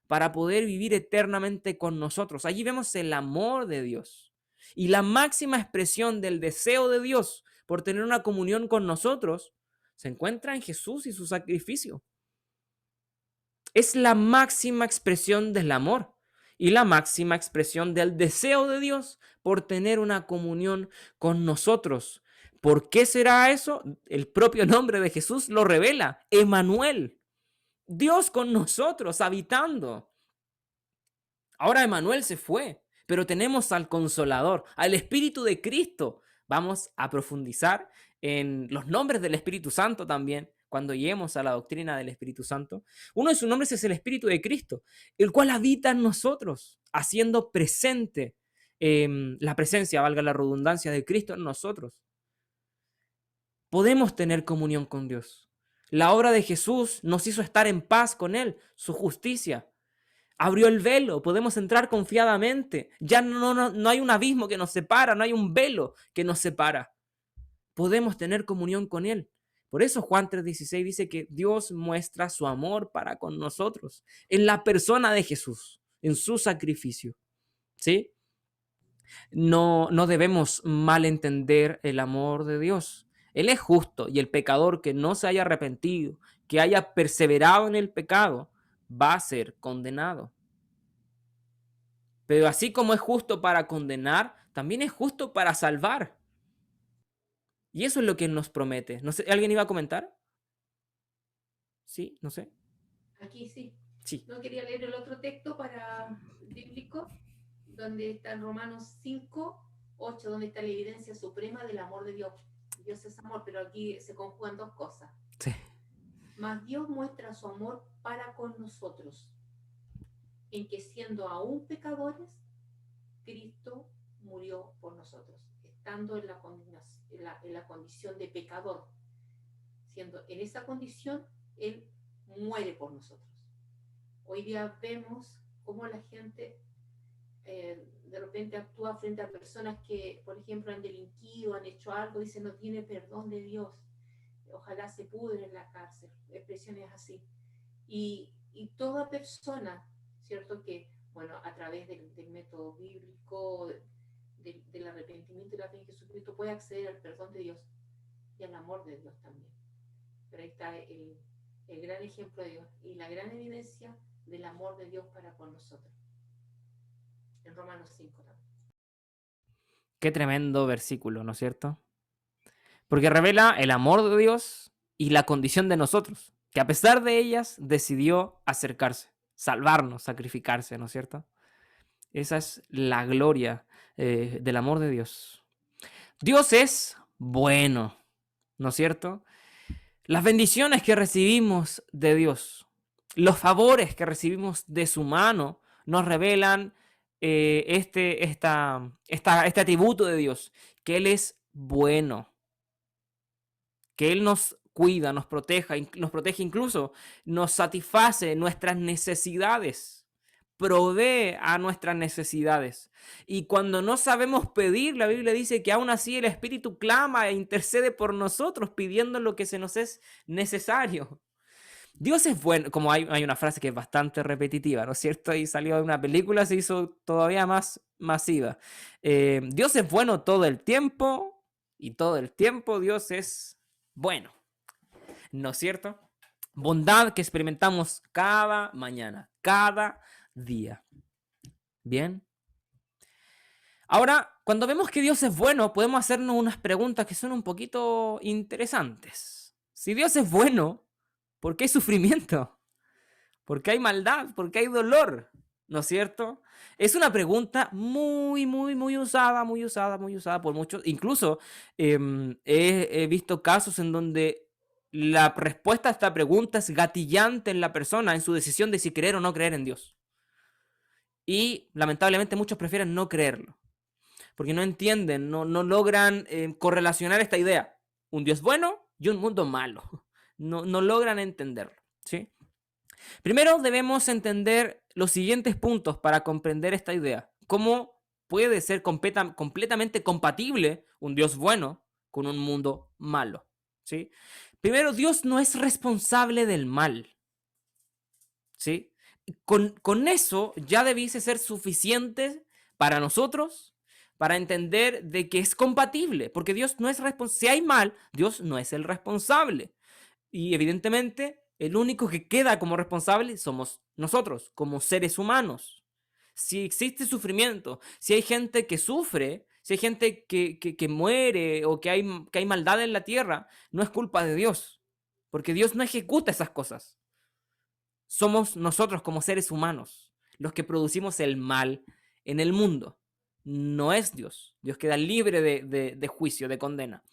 para poder vivir eternamente con nosotros. Allí vemos el amor de Dios y la máxima expresión del deseo de Dios por tener una comunión con nosotros se encuentra en Jesús y su sacrificio. Es la máxima expresión del amor y la máxima expresión del deseo de Dios por tener una comunión con nosotros. ¿Por qué será eso? El propio nombre de Jesús lo revela. Emmanuel, Dios con nosotros, habitando. Ahora Emmanuel se fue, pero tenemos al Consolador, al Espíritu de Cristo. Vamos a profundizar en los nombres del Espíritu Santo también, cuando lleguemos a la doctrina del Espíritu Santo. Uno de sus nombres es el Espíritu de Cristo, el cual habita en nosotros, haciendo presente la presencia, valga la redundancia, de Cristo en nosotros. Podemos tener comunión con Dios. La obra de Jesús nos hizo estar en paz con Él, su justicia. Abrió el velo, podemos entrar confiadamente. Ya no hay un abismo que nos separa, no hay un velo que nos separa. Podemos tener comunión con Él. Por eso Juan 3:16 dice que Dios muestra su amor para con nosotros en la persona de Jesús, en su sacrificio. ¿Sí? No debemos malentender el amor de Dios. Él es justo y el pecador que no se haya arrepentido, que haya perseverado en el pecado, va a ser condenado. Pero así como es justo para condenar, también es justo para salvar. Y eso es lo que nos promete. No sé, ¿alguien iba a comentar? Sí, no sé. Aquí sí. Sí. No quería leer el otro texto bíblico, donde está en Romanos 5:8, donde está la evidencia suprema del amor de Dios. Dios es amor, pero aquí se conjugan dos cosas. Sí. Mas Dios muestra su amor para con nosotros, en que siendo aún pecadores, Cristo murió por nosotros, estando en la condición de pecador. Siendo en esa condición, Él muere por nosotros. Hoy día vemos cómo la gente de repente actúa frente a personas que, por ejemplo, han delinquido, han hecho algo, dice no tiene perdón de Dios, ojalá se pudre en la cárcel, expresiones así. Y toda persona, ¿cierto? Que, bueno, a través del método bíblico, del arrepentimiento y la fe en Jesucristo, puede acceder al perdón de Dios y al amor de Dios también. Pero ahí está el gran ejemplo de Dios y la gran evidencia del amor de Dios para con nosotros. En Romanos 5 también. Qué tremendo versículo, ¿no es cierto? Porque revela el amor de Dios y la condición de nosotros, que a pesar de ellas decidió acercarse, salvarnos, sacrificarse, ¿no es cierto? Esa es la gloria del amor de Dios. Dios es bueno, ¿no es cierto? Las bendiciones que recibimos de Dios, los favores que recibimos de su mano, nos revelan este atributo de Dios, que Él es bueno, que Él nos cuida, nos protege incluso, nos satisface nuestras necesidades, provee a nuestras necesidades. Y cuando no sabemos pedir, la Biblia dice que aún así el Espíritu clama e intercede por nosotros pidiendo lo que se nos es necesario. Dios es bueno, como hay una frase que es bastante repetitiva, ¿no es cierto? Y salió de una película, se hizo todavía más masiva. Dios es bueno todo el tiempo y todo el tiempo Dios es bueno, ¿no es cierto? Bondad que experimentamos cada mañana, cada día. Bien. Ahora, cuando vemos que Dios es bueno, podemos hacernos unas preguntas que son un poquito interesantes. Si Dios es bueno, ¿por qué hay sufrimiento? ¿Por qué hay maldad? ¿Por qué hay dolor? ¿No es cierto? Es una pregunta muy usada por muchos. Incluso he visto casos en donde la respuesta a esta pregunta es gatillante en la persona, en su decisión de si creer o no creer en Dios. Y lamentablemente muchos prefieren no creerlo, porque no entienden, no logran correlacionar esta idea. Un Dios bueno y un mundo malo. No logran entenderlo, ¿sí? Primero debemos entender los siguientes puntos para comprender esta idea. cómo puede ser completamente compatible un Dios bueno con un mundo malo, ¿sí? Primero, Dios no es responsable del mal, ¿sí? Con eso ya debiese ser suficiente para nosotros para entender de que es compatible, porque Dios no es responsable. Si hay mal, Dios no es el responsable. Y evidentemente, el único que queda como responsable somos nosotros, como seres humanos. Si existe sufrimiento, si hay gente que sufre, si hay gente que muere o que hay maldad en la tierra, no es culpa de Dios, porque Dios no ejecuta esas cosas. Somos nosotros como seres humanos los que producimos el mal en el mundo. No es Dios. Dios queda libre de juicio, de condena.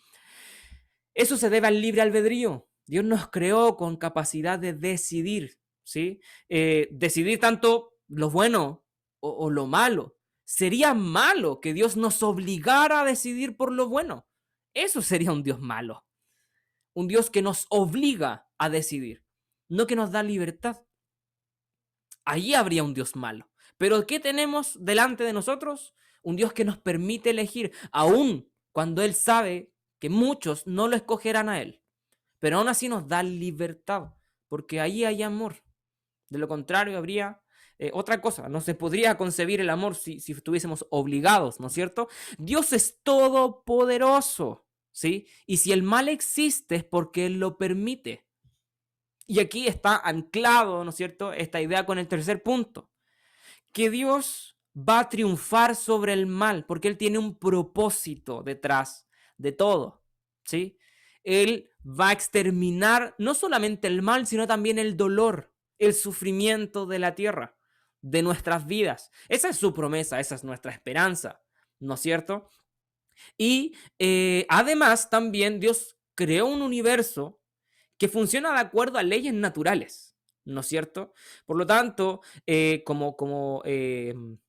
Eso se debe al libre albedrío. Dios nos creó con capacidad de decidir, ¿sí? Decidir tanto lo bueno o lo malo. Sería malo que Dios nos obligara a decidir por lo bueno. Eso sería un Dios malo. Un Dios que nos obliga a decidir, no que nos da libertad. Allí habría un Dios malo. Pero ¿qué tenemos delante de nosotros? Un Dios que nos permite elegir, aun cuando Él sabe que muchos no lo escogerán a Él. Pero aún así nos da libertad, porque ahí hay amor. De lo contrario, habría otra cosa. No se podría concebir el amor si estuviésemos obligados, ¿no es cierto? Dios es todopoderoso, ¿sí? Y si el mal existe es porque Él lo permite. Y aquí está anclado, ¿no es cierto?, esta idea con el tercer punto, que Dios va a triunfar sobre el mal, porque Él tiene un propósito detrás de todo, ¿sí? Él va a exterminar no solamente el mal, sino también el dolor, el sufrimiento de la tierra, de nuestras vidas. Esa es su promesa, esa es nuestra esperanza, ¿no es cierto? Y además también Dios creó un universo que funciona de acuerdo a leyes naturales, ¿no es cierto? Por lo tanto, como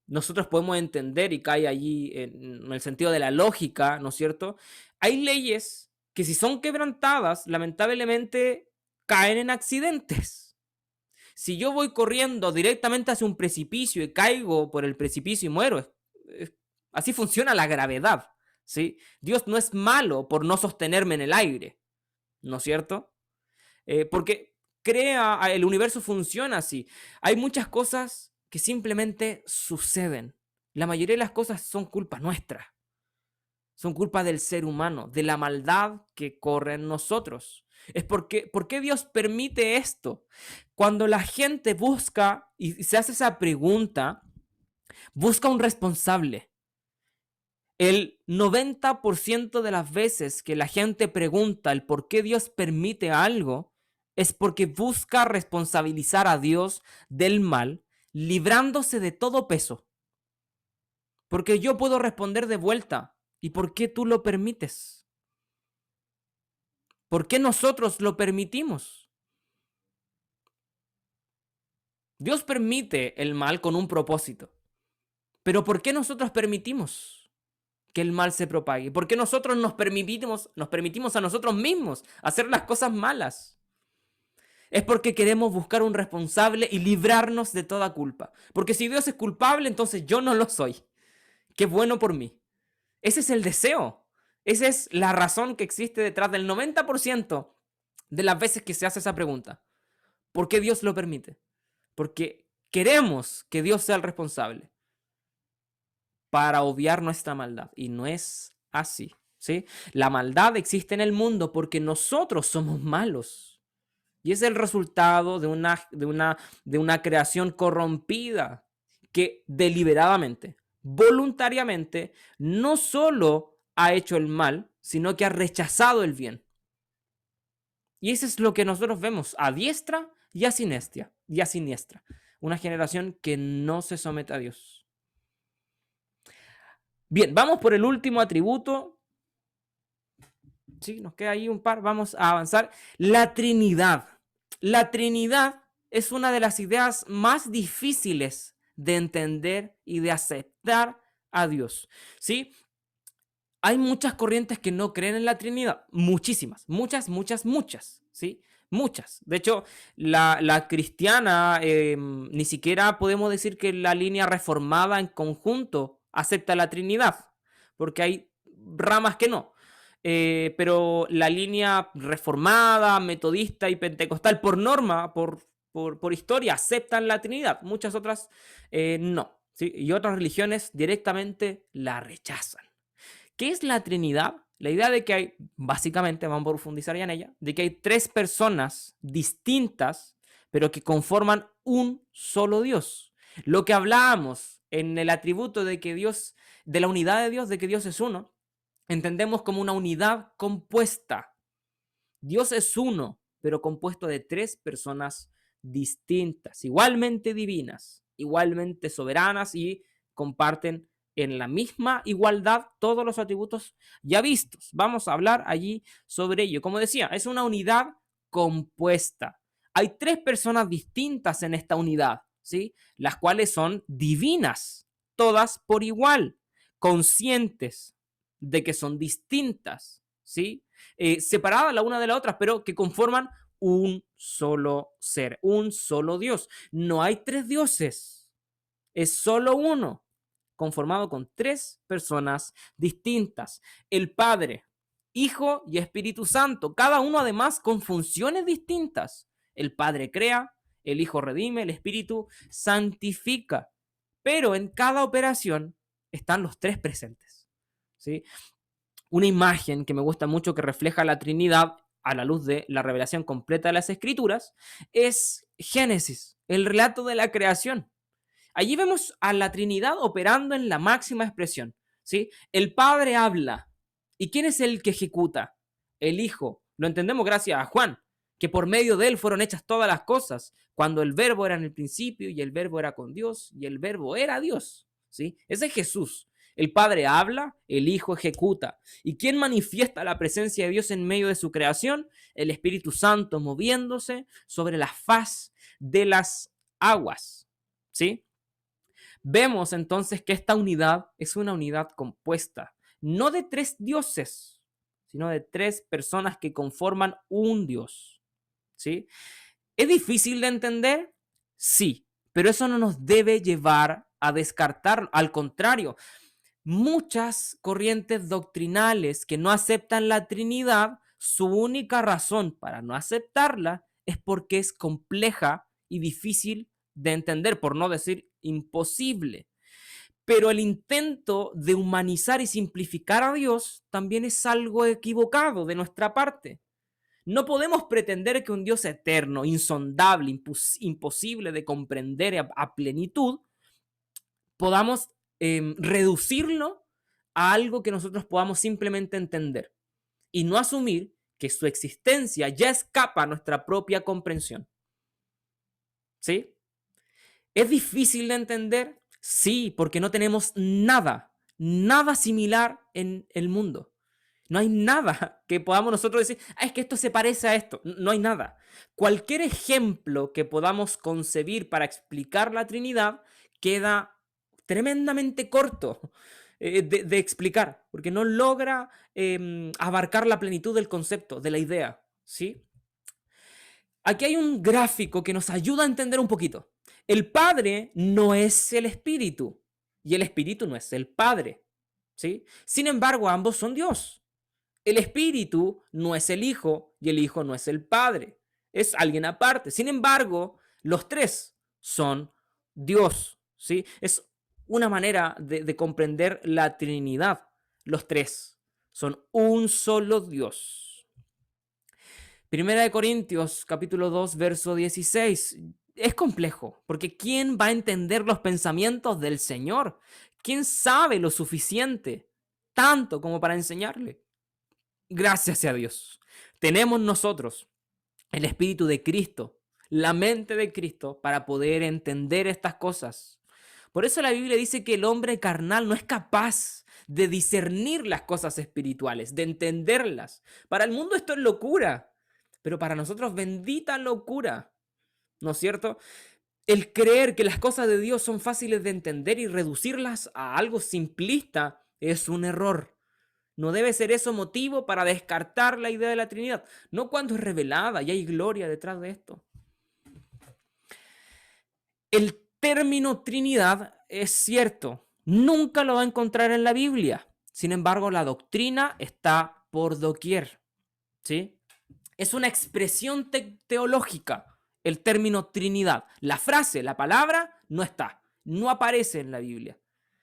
nosotros podemos entender y cae allí en el sentido de la lógica, ¿no es cierto? Hay leyes que si son quebrantadas, lamentablemente caen en accidentes. Si yo voy corriendo directamente hacia un precipicio y caigo por el precipicio y muero, así funciona la gravedad, ¿sí? Dios no es malo por no sostenerme en el aire, ¿no es cierto? Porque el universo funciona así. Hay muchas cosas que simplemente suceden. La mayoría de las cosas son culpa nuestra. Son culpa del ser humano, de la maldad que corre en nosotros. ¿Por qué Dios permite esto? Cuando la gente busca y se hace esa pregunta, busca un responsable. El 90% de las veces que la gente pregunta el por qué Dios permite algo, es porque busca responsabilizar a Dios del mal, librándose de todo peso. Porque yo puedo responder de vuelta. ¿Y por qué tú lo permites? ¿Por qué nosotros lo permitimos? Dios permite el mal con un propósito. Pero ¿por qué nosotros permitimos que el mal se propague? ¿Por qué nosotros nos permitimos a nosotros mismos hacer las cosas malas? Es porque queremos buscar un responsable y librarnos de toda culpa. Porque si Dios es culpable, entonces yo no lo soy. Qué bueno por mí. Ese es el deseo. Esa es la razón que existe detrás del 90% de las veces que se hace esa pregunta. ¿Por qué Dios lo permite? Porque queremos que Dios sea el responsable para obviar nuestra maldad. Y no es así, ¿sí? La maldad existe en el mundo porque nosotros somos malos. Y es el resultado de una creación corrompida que deliberadamente, voluntariamente, no solo ha hecho el mal, sino que ha rechazado el bien. Y eso es lo que nosotros vemos a diestra y a siniestra. Una generación que no se somete a Dios. Bien, vamos por el último atributo. Sí, nos queda ahí un par, vamos a avanzar. La Trinidad. La Trinidad es una de las ideas más difíciles de entender y de aceptar a Dios, ¿sí? Hay muchas corrientes que no creen en la Trinidad, muchísimas, muchas, ¿sí? Muchas. De hecho, la cristiana, ni siquiera podemos decir que la línea reformada en conjunto acepta la Trinidad, porque hay ramas que no. Pero la línea reformada, metodista y pentecostal, por norma, por historia, aceptan la Trinidad. Muchas otras no. ¿Sí? Y otras religiones directamente la rechazan. ¿Qué es la Trinidad? La idea de que hay, básicamente, vamos a profundizar ya en ella, de que hay tres personas distintas, pero que conforman un solo Dios. Lo que hablábamos en el atributo de que Dios, de la unidad de Dios, de que Dios es uno, entendemos como una unidad compuesta. Dios es uno, pero compuesto de tres personas distintas, igualmente divinas, igualmente soberanas y comparten en la misma igualdad todos los atributos ya vistos. Vamos a hablar allí sobre ello. Como decía, es una unidad compuesta. Hay tres personas distintas en esta unidad, ¿sí? Las cuales son divinas, todas por igual, conscientes de que son distintas, ¿sí? Separadas la una de la otra, pero que conforman un solo ser, un solo Dios. No hay tres dioses, es solo uno, conformado con tres personas distintas. El Padre, Hijo y Espíritu Santo, cada uno además con funciones distintas. El Padre crea, el Hijo redime, el Espíritu santifica, pero en cada operación están los tres presentes, ¿sí? Una imagen que me gusta mucho que refleja la Trinidad a la luz de la revelación completa de las Escrituras es Génesis, el relato de la creación. Allí vemos a la Trinidad operando en la máxima expresión, ¿sí? El Padre habla. ¿Y quién es el que ejecuta? El Hijo. Lo entendemos gracias a Juan, que por medio de él fueron hechas todas las cosas, cuando el Verbo era en el principio y el Verbo era con Dios y el Verbo era Dios, ¿sí? Ese es Jesús. El Padre habla, el Hijo ejecuta. ¿Y quién manifiesta la presencia de Dios en medio de su creación? El Espíritu Santo moviéndose sobre la faz de las aguas, ¿sí? Vemos entonces que esta unidad es una unidad compuesta, no de tres dioses, sino de tres personas que conforman un Dios, ¿sí? ¿Es difícil de entender? Sí, pero eso no nos debe llevar a descartar, al contrario, muchas corrientes doctrinales que no aceptan la Trinidad, su única razón para no aceptarla es porque es compleja y difícil de entender, por no decir imposible. Pero el intento de humanizar y simplificar a Dios también es algo equivocado de nuestra parte. No podemos pretender que un Dios eterno, insondable, imposible de comprender a plenitud, podamos reducirlo a algo que nosotros podamos simplemente entender y no asumir que su existencia ya escapa a nuestra propia comprensión. ¿Sí? ¿Es difícil de entender? Sí, porque no tenemos nada similar en el mundo. No hay nada que podamos nosotros decir, es que esto se parece a esto. No hay nada. Cualquier ejemplo que podamos concebir para explicar la Trinidad queda tremendamente corto de explicar, porque no logra abarcar la plenitud del concepto, de la idea, ¿sí? Aquí hay un gráfico que nos ayuda a entender un poquito. El Padre no es el Espíritu y el Espíritu no es el Padre, ¿sí? Sin embargo, ambos son Dios. El Espíritu no es el Hijo y el Hijo no es el Padre. Es alguien aparte. Sin embargo, los tres son Dios, ¿sí? Es una manera de comprender la Trinidad. Los tres son un solo Dios. Primera de Corintios, capítulo 2, verso 16. Es complejo, porque ¿quién va a entender los pensamientos del Señor? ¿Quién sabe lo suficiente, tanto como para enseñarle? Gracias a Dios. Tenemos nosotros el Espíritu de Cristo, la mente de Cristo, para poder entender estas cosas. Por eso la Biblia dice que el hombre carnal no es capaz de discernir las cosas espirituales, de entenderlas. Para el mundo esto es locura, pero para nosotros bendita locura, ¿no es cierto? El creer que las cosas de Dios son fáciles de entender y reducirlas a algo simplista es un error. No debe ser eso motivo para descartar la idea de la Trinidad, no cuando es revelada y hay gloria detrás de esto. El término Trinidad es cierto, nunca lo va a encontrar en la Biblia. Sin embargo, la doctrina está por doquier, ¿sí? Es una expresión teológica, el término Trinidad. La frase, la palabra, no está, no aparece en la Biblia,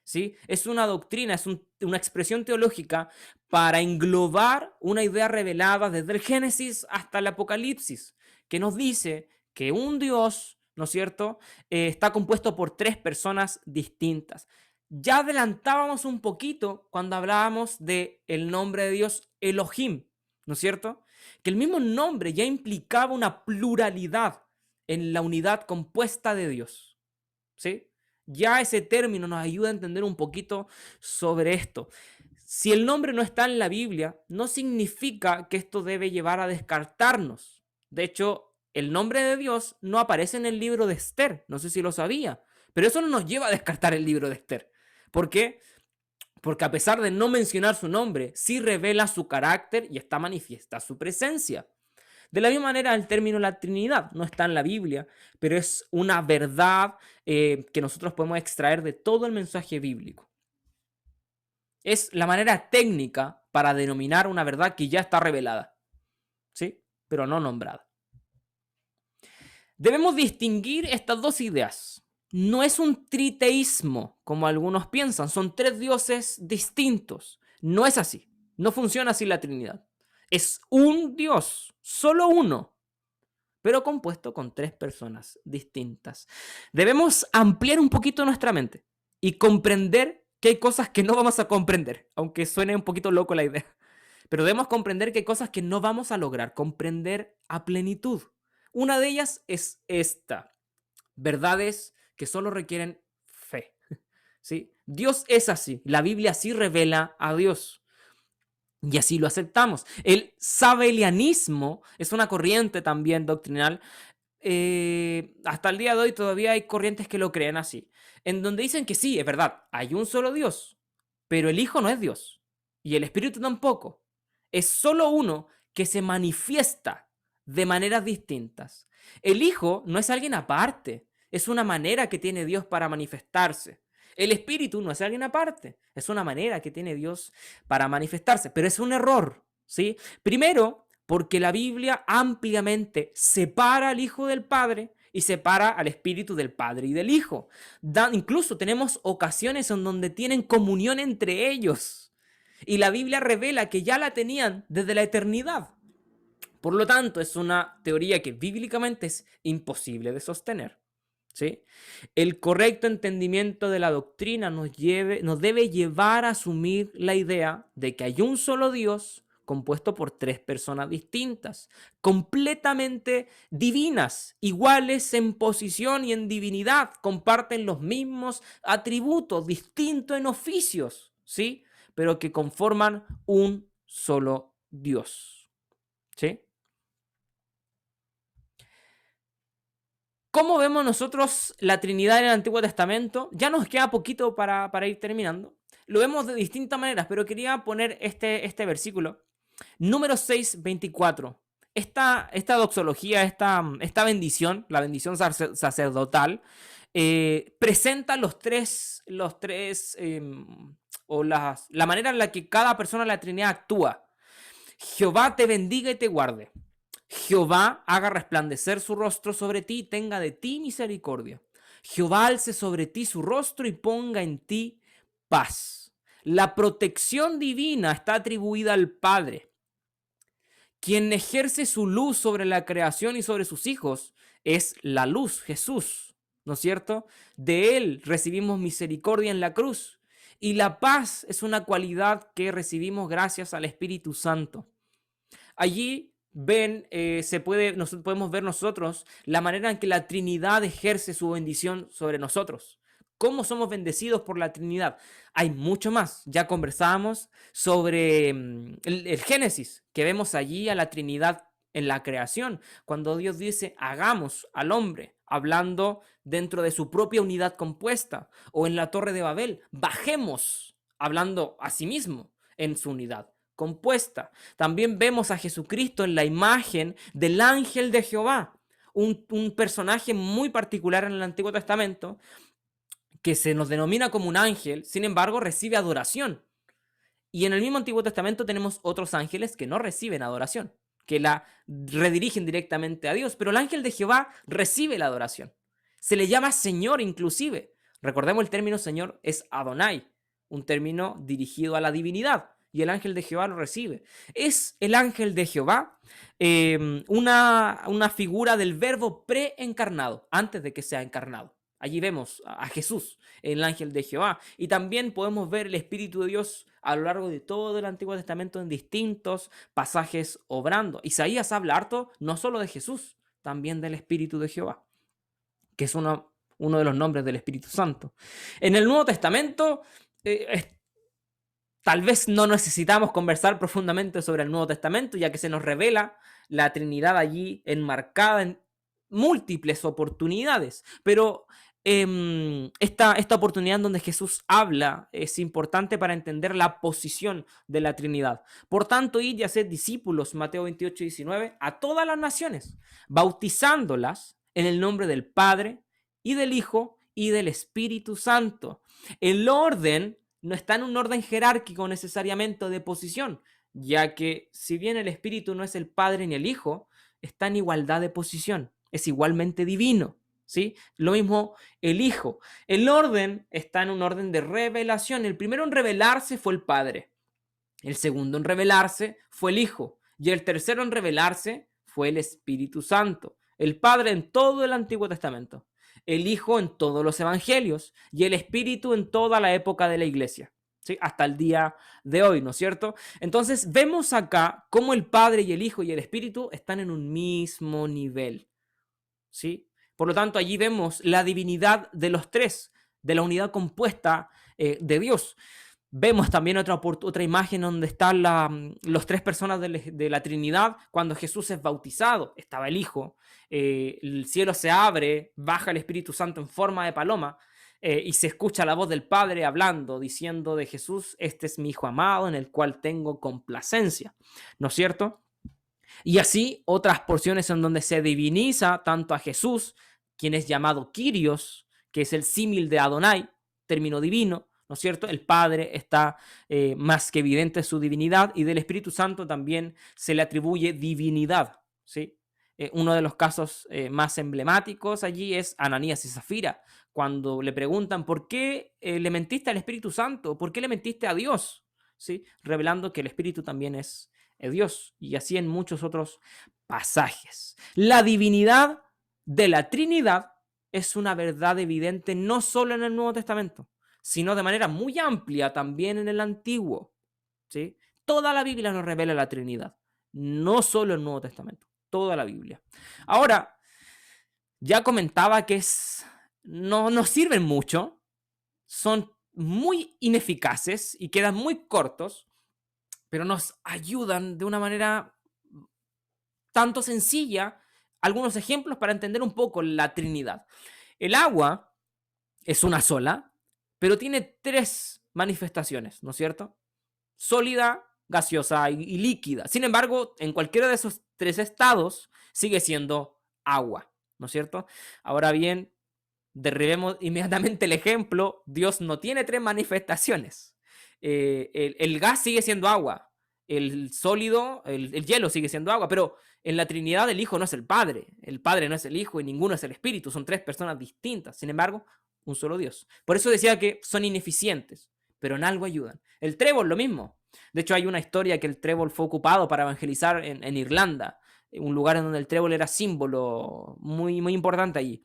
¿sí? Es una doctrina, es una expresión teológica para englobar una idea revelada desde el Génesis hasta el Apocalipsis, que nos dice que un Dios, ¿no es cierto?, está compuesto por tres personas distintas. Ya adelantábamos un poquito cuando hablábamos del nombre de Dios Elohim, ¿no es cierto? Que el mismo nombre ya implicaba una pluralidad en la unidad compuesta de Dios, ¿sí? Ya ese término nos ayuda a entender un poquito sobre esto. Si el nombre no está en la Biblia, no significa que esto debe llevar a descartarnos. De hecho, el nombre de Dios no aparece en el libro de Esther, no sé si lo sabía, pero eso no nos lleva a descartar el libro de Esther. ¿Por qué? Porque a pesar de no mencionar su nombre, sí revela su carácter y está manifiesta su presencia. De la misma manera, el término la Trinidad no está en la Biblia, pero es una verdad que nosotros podemos extraer de todo el mensaje bíblico. Es la manera técnica para denominar una verdad que ya está revelada, ¿sí? Pero no nombrada. Debemos distinguir estas dos ideas. No es un triteísmo, como algunos piensan, son tres dioses distintos. No es así, no funciona así la Trinidad. Es un Dios, solo uno, pero compuesto con tres personas distintas. Debemos ampliar un poquito nuestra mente y comprender que hay cosas que no vamos a comprender, aunque suene un poquito loco la idea. Pero debemos comprender que hay cosas que no vamos a lograr comprender a plenitud. Una de ellas es esta: verdades que solo requieren fe, ¿sí? Dios es así, la Biblia así revela a Dios y así lo aceptamos. El sabelianismo es una corriente también doctrinal. Hasta el día de hoy todavía hay corrientes que lo creen así, en donde dicen que sí, es verdad, hay un solo Dios, pero el Hijo no es Dios y el Espíritu tampoco. Es solo uno que se manifiesta de maneras distintas. El Hijo no es alguien aparte, es una manera que tiene Dios para manifestarse. El Espíritu no es alguien aparte, es una manera que tiene Dios para manifestarse, pero es un error, ¿sí? Primero, porque la Biblia ampliamente separa al Hijo del Padre y separa al Espíritu del Padre y del Hijo. Incluso tenemos ocasiones en donde tienen comunión entre ellos. Y la Biblia revela que ya la tenían desde la eternidad. Por lo tanto, es una teoría que bíblicamente es imposible de sostener, ¿sí? El correcto entendimiento de la doctrina nos debe llevar a asumir la idea de que hay un solo Dios compuesto por tres personas distintas, completamente divinas, iguales en posición y en divinidad, comparten los mismos atributos, distintos en oficios, ¿sí? Pero que conforman un solo Dios, ¿sí? ¿Cómo vemos nosotros la Trinidad en el Antiguo Testamento? Ya nos queda poquito para ir terminando. Lo vemos de distintas maneras, pero quería poner este versículo. Número 6, 24. Esta doxología, esta bendición, la bendición sacerdotal, presenta la manera en la que cada persona de la Trinidad actúa. Jehová te bendiga y te guarde. Jehová haga resplandecer su rostro sobre ti y tenga de ti misericordia. Jehová alce sobre ti su rostro y ponga en ti paz. La protección divina está atribuida al Padre. Quien ejerce su luz sobre la creación y sobre sus hijos es la luz, Jesús, ¿no es cierto? De Él recibimos misericordia en la cruz. Y la paz es una cualidad que recibimos gracias al Espíritu Santo. Allí podemos ver nosotros la manera en que la Trinidad ejerce su bendición sobre nosotros. ¿Cómo somos bendecidos por la Trinidad? Hay mucho más. Ya conversábamos sobre el Génesis, que vemos allí a la Trinidad en la creación, cuando Dios dice, hagamos al hombre, hablando dentro de su propia unidad compuesta, o en la Torre de Babel, bajemos, hablando a sí mismo. en su unidad compuesta. También vemos a Jesucristo en la imagen del ángel de Jehová, un personaje muy particular en el Antiguo Testamento que se nos denomina como un ángel, sin embargo recibe adoración. Y en el mismo Antiguo Testamento tenemos otros ángeles que no reciben adoración, que la redirigen directamente a Dios, pero el ángel de Jehová recibe la adoración. Se le llama Señor inclusive. Recordemos el término Señor es Adonai, un término dirigido a la divinidad, y el ángel de Jehová lo recibe. Es el ángel de Jehová una figura del verbo preencarnado, antes de que sea encarnado. Allí vemos a Jesús, el ángel de Jehová. Y también podemos ver el Espíritu de Dios a lo largo de todo el Antiguo Testamento en distintos pasajes obrando. Isaías habla harto no solo de Jesús, también del Espíritu de Jehová, que es uno de los nombres del Espíritu Santo. En el Nuevo Testamento, tal vez no necesitamos conversar profundamente sobre el Nuevo Testamento, ya que se nos revela la Trinidad allí enmarcada en múltiples oportunidades. Pero esta oportunidad en donde Jesús habla es importante para entender la posición de la Trinidad. Por tanto, id y haced discípulos, Mateo 28:19, a todas las naciones, bautizándolas en el nombre del Padre y del Hijo y del Espíritu Santo. El orden no está en un orden jerárquico necesariamente de posición, ya que si bien el Espíritu no es el Padre ni el Hijo, está en igualdad de posición, es igualmente divino. ¿Sí? Lo mismo el Hijo. El orden está en un orden de revelación. El primero en revelarse fue el Padre. El segundo en revelarse fue el Hijo. Y el tercero en revelarse fue el Espíritu Santo. El Padre en todo el Antiguo Testamento. El Hijo en todos los Evangelios. Y el Espíritu en toda la época de la Iglesia. ¿Sí? Hasta el día de hoy, ¿no es cierto? Entonces vemos acá cómo el Padre y el Hijo y el Espíritu están en un mismo nivel. ¿Sí? Por lo tanto, allí vemos la divinidad de los tres, de la unidad compuesta de Dios. Vemos también otra imagen donde están los tres personas de la Trinidad cuando Jesús es bautizado. Estaba el Hijo, el cielo se abre, baja el Espíritu Santo en forma de paloma y se escucha la voz del Padre hablando, diciendo de Jesús: este es mi Hijo amado en el cual tengo complacencia. ¿No es cierto? Y así otras porciones en donde se diviniza tanto a Jesús, quien es llamado Kyrios, que es el símil de Adonai, término divino, ¿no es cierto? El Padre está más que evidente su divinidad, y del Espíritu Santo también se le atribuye divinidad, ¿sí? Uno de los casos más emblemáticos allí es Ananías y Zafira, cuando le preguntan ¿por qué le mentiste al Espíritu Santo? ¿Por qué le mentiste a Dios? ¿Sí? Revelando que el Espíritu también es Dios, y así en muchos otros pasajes. La divinidad de la Trinidad es una verdad evidente no solo en el Nuevo Testamento, sino de manera muy amplia también en el Antiguo. ¿Sí? Toda la Biblia nos revela la Trinidad, no solo el Nuevo Testamento, toda la Biblia. Ahora, ya comentaba que no nos sirven mucho, son muy ineficaces y quedan muy cortos, pero nos ayudan de una manera tanto sencilla. Algunos ejemplos para entender un poco la Trinidad. El agua es una sola, pero tiene tres manifestaciones, ¿no es cierto? Sólida, gaseosa y líquida. Sin embargo, en cualquiera de esos tres estados sigue siendo agua, ¿no es cierto? Ahora bien, derribemos inmediatamente el ejemplo. Dios no tiene tres manifestaciones. El gas sigue siendo agua, el sólido, el hielo sigue siendo agua, pero en la Trinidad el Hijo no es el Padre no es el Hijo y ninguno es el Espíritu, son tres personas distintas, sin embargo, un solo Dios. Por eso decía que son ineficientes, pero en algo ayudan. El trébol, lo mismo. De hecho, hay una historia que el trébol fue ocupado para evangelizar en Irlanda, un lugar en donde el trébol era símbolo muy, muy importante allí.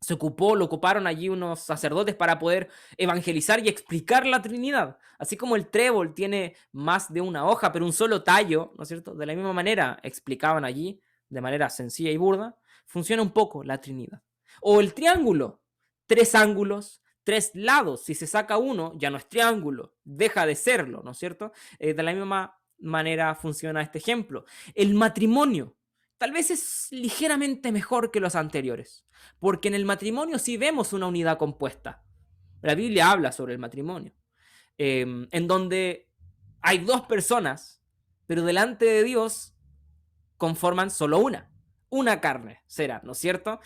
Lo ocuparon allí unos sacerdotes para poder evangelizar y explicar la Trinidad. Así como el trébol tiene más de una hoja, pero un solo tallo, ¿no es cierto? De la misma manera explicaban allí, de manera sencilla y burda, funciona un poco la Trinidad. O el triángulo, tres ángulos, tres lados. Si se saca uno, ya no es triángulo, deja de serlo, ¿no es cierto? De la misma manera funciona este ejemplo. El matrimonio tal vez es ligeramente mejor que los anteriores, porque en el matrimonio sí vemos una unidad compuesta. La Biblia habla sobre el matrimonio, en donde Hay dos personas, pero delante de Dios conforman solo una carne será, ¿no es cierto?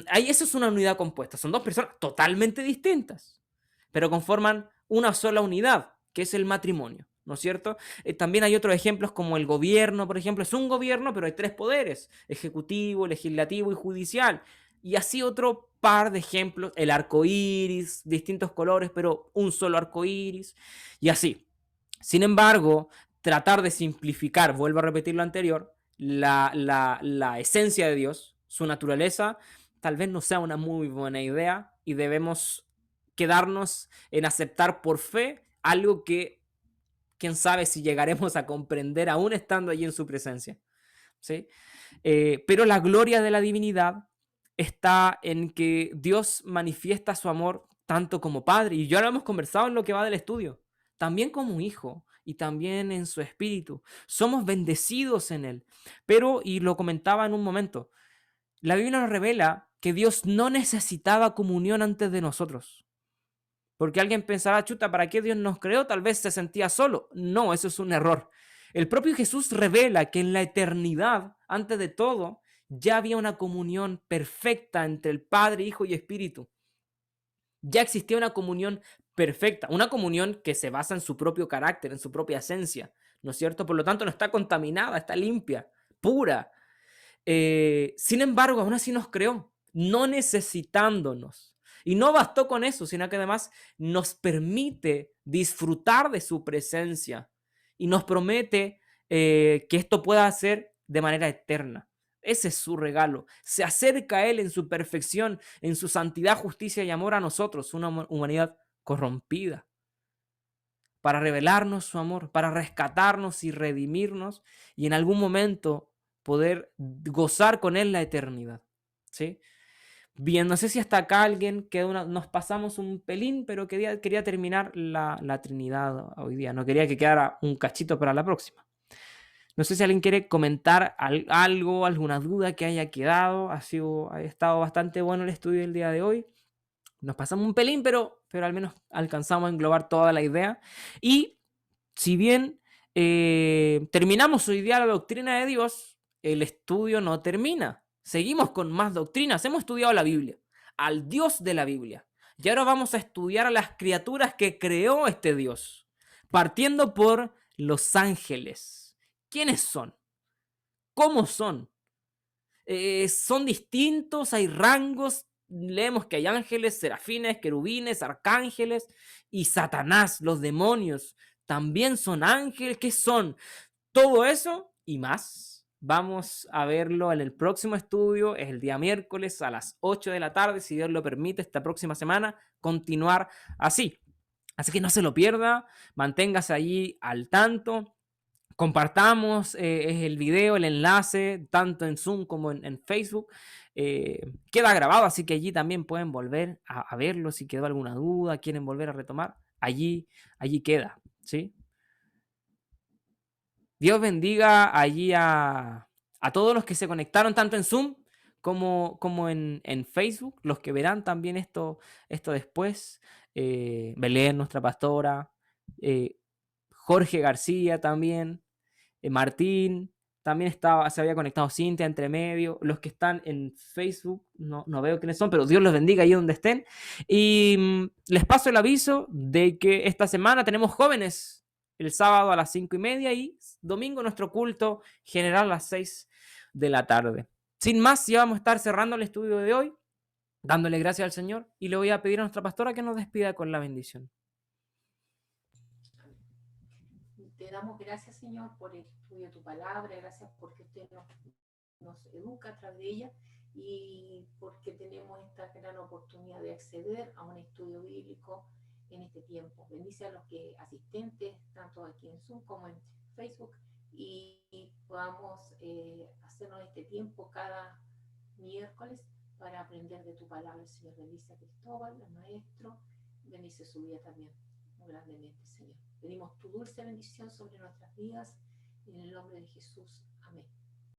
Ahí eso es una unidad compuesta, son dos personas totalmente distintas, pero conforman una sola unidad, que es el matrimonio, ¿no es cierto? También hay otros ejemplos como el gobierno, por ejemplo, es un gobierno, pero hay tres poderes, ejecutivo, legislativo y judicial, y así otro par de ejemplos, el arco iris, distintos colores, pero un solo arco iris, y así. Sin embargo, tratar de simplificar, vuelvo a repetir lo anterior, la esencia de Dios, su naturaleza, tal vez no sea una muy buena idea y debemos quedarnos en aceptar por fe algo que quién sabe si llegaremos a comprender aún estando allí en su presencia. ¿Sí? Pero la gloria de la divinidad está en que Dios manifiesta su amor tanto como Padre, y ya lo hemos conversado en lo que va del estudio, también como Hijo y también en su Espíritu. Somos bendecidos en Él. Pero, y lo comentaba en un momento, la Biblia nos revela que Dios no necesitaba comunión antes de nosotros. Porque alguien pensará, chuta, ¿para qué Dios nos creó? Tal vez se sentía solo. No, eso es un error. El propio Jesús revela que en la eternidad, antes de todo, ya había una comunión perfecta entre el Padre, Hijo y Espíritu. Ya existía una comunión perfecta, una comunión que se basa en su propio carácter, en su propia esencia, ¿no es cierto? Por lo tanto, no está contaminada, está limpia, pura. Sin embargo, aún así nos creó, no necesitándonos. Y no bastó con eso, sino que además nos permite disfrutar de su presencia y nos promete que esto pueda ser de manera eterna. Ese es su regalo. Se acerca a Él en su perfección, en su santidad, justicia y amor a nosotros, una humanidad corrompida, para revelarnos su amor, para rescatarnos y redimirnos y en algún momento poder gozar con Él la eternidad. ¿Sí? Bien, no sé si hasta acá alguien nos pasamos un pelín, pero quería terminar la Trinidad hoy día. No quería que quedara un cachito para la próxima. No sé si alguien quiere comentar algo, alguna duda que haya quedado. Ha estado bastante bueno el estudio del día de hoy. Nos pasamos un pelín, pero al menos alcanzamos a englobar toda la idea. Y si bien terminamos hoy día la doctrina de Dios, el estudio no termina. Seguimos con más doctrinas. Hemos estudiado la Biblia, al Dios de la Biblia. Y ahora vamos a estudiar a las criaturas que creó este Dios, partiendo por los ángeles. ¿Quiénes son? ¿Cómo son? Son distintos, hay rangos. Leemos que hay ángeles, serafines, querubines, arcángeles y Satanás, los demonios. También son ángeles. ¿Qué son? Todo eso y más. Vamos a verlo en el próximo estudio. Es el día miércoles a las 8 de la tarde, si Dios lo permite, esta próxima semana. Continuar así. Así que no se lo pierda. Manténgase allí al tanto. Compartamos el video, el enlace, tanto en Zoom como en Facebook. Queda grabado, así que allí también pueden volver a verlo si quedó alguna duda, quieren volver a retomar. Allí queda, ¿sí? Dios bendiga allí a todos los que se conectaron tanto en Zoom como en Facebook, los que verán también esto después. Belén, nuestra pastora, Jorge García también. Martín, también se había conectado Cintia entre medio, los que están en Facebook, no veo quiénes son, pero Dios los bendiga ahí donde estén. Y les paso el aviso de que esta semana tenemos jóvenes, el sábado a las 5:30 y domingo nuestro culto general a las 6 de la tarde. Sin más, ya vamos a estar cerrando el estudio de hoy, dándole gracias al Señor, y le voy a pedir a nuestra pastora que nos despida con la bendición. Te damos gracias, Señor, por el estudio de tu palabra. Gracias porque usted nos educa a través de ella y porque tenemos esta gran oportunidad de acceder a un estudio bíblico en este tiempo. Bendice a los asistentes, tanto aquí en Zoom como en Facebook, y podamos hacernos este tiempo cada miércoles para aprender de tu palabra. Señor, bendice a Cristóbal, al maestro, bendice su vida también grandemente, Señor. Pedimos tu dulce bendición sobre nuestras vidas, en el nombre de Jesús. Amén.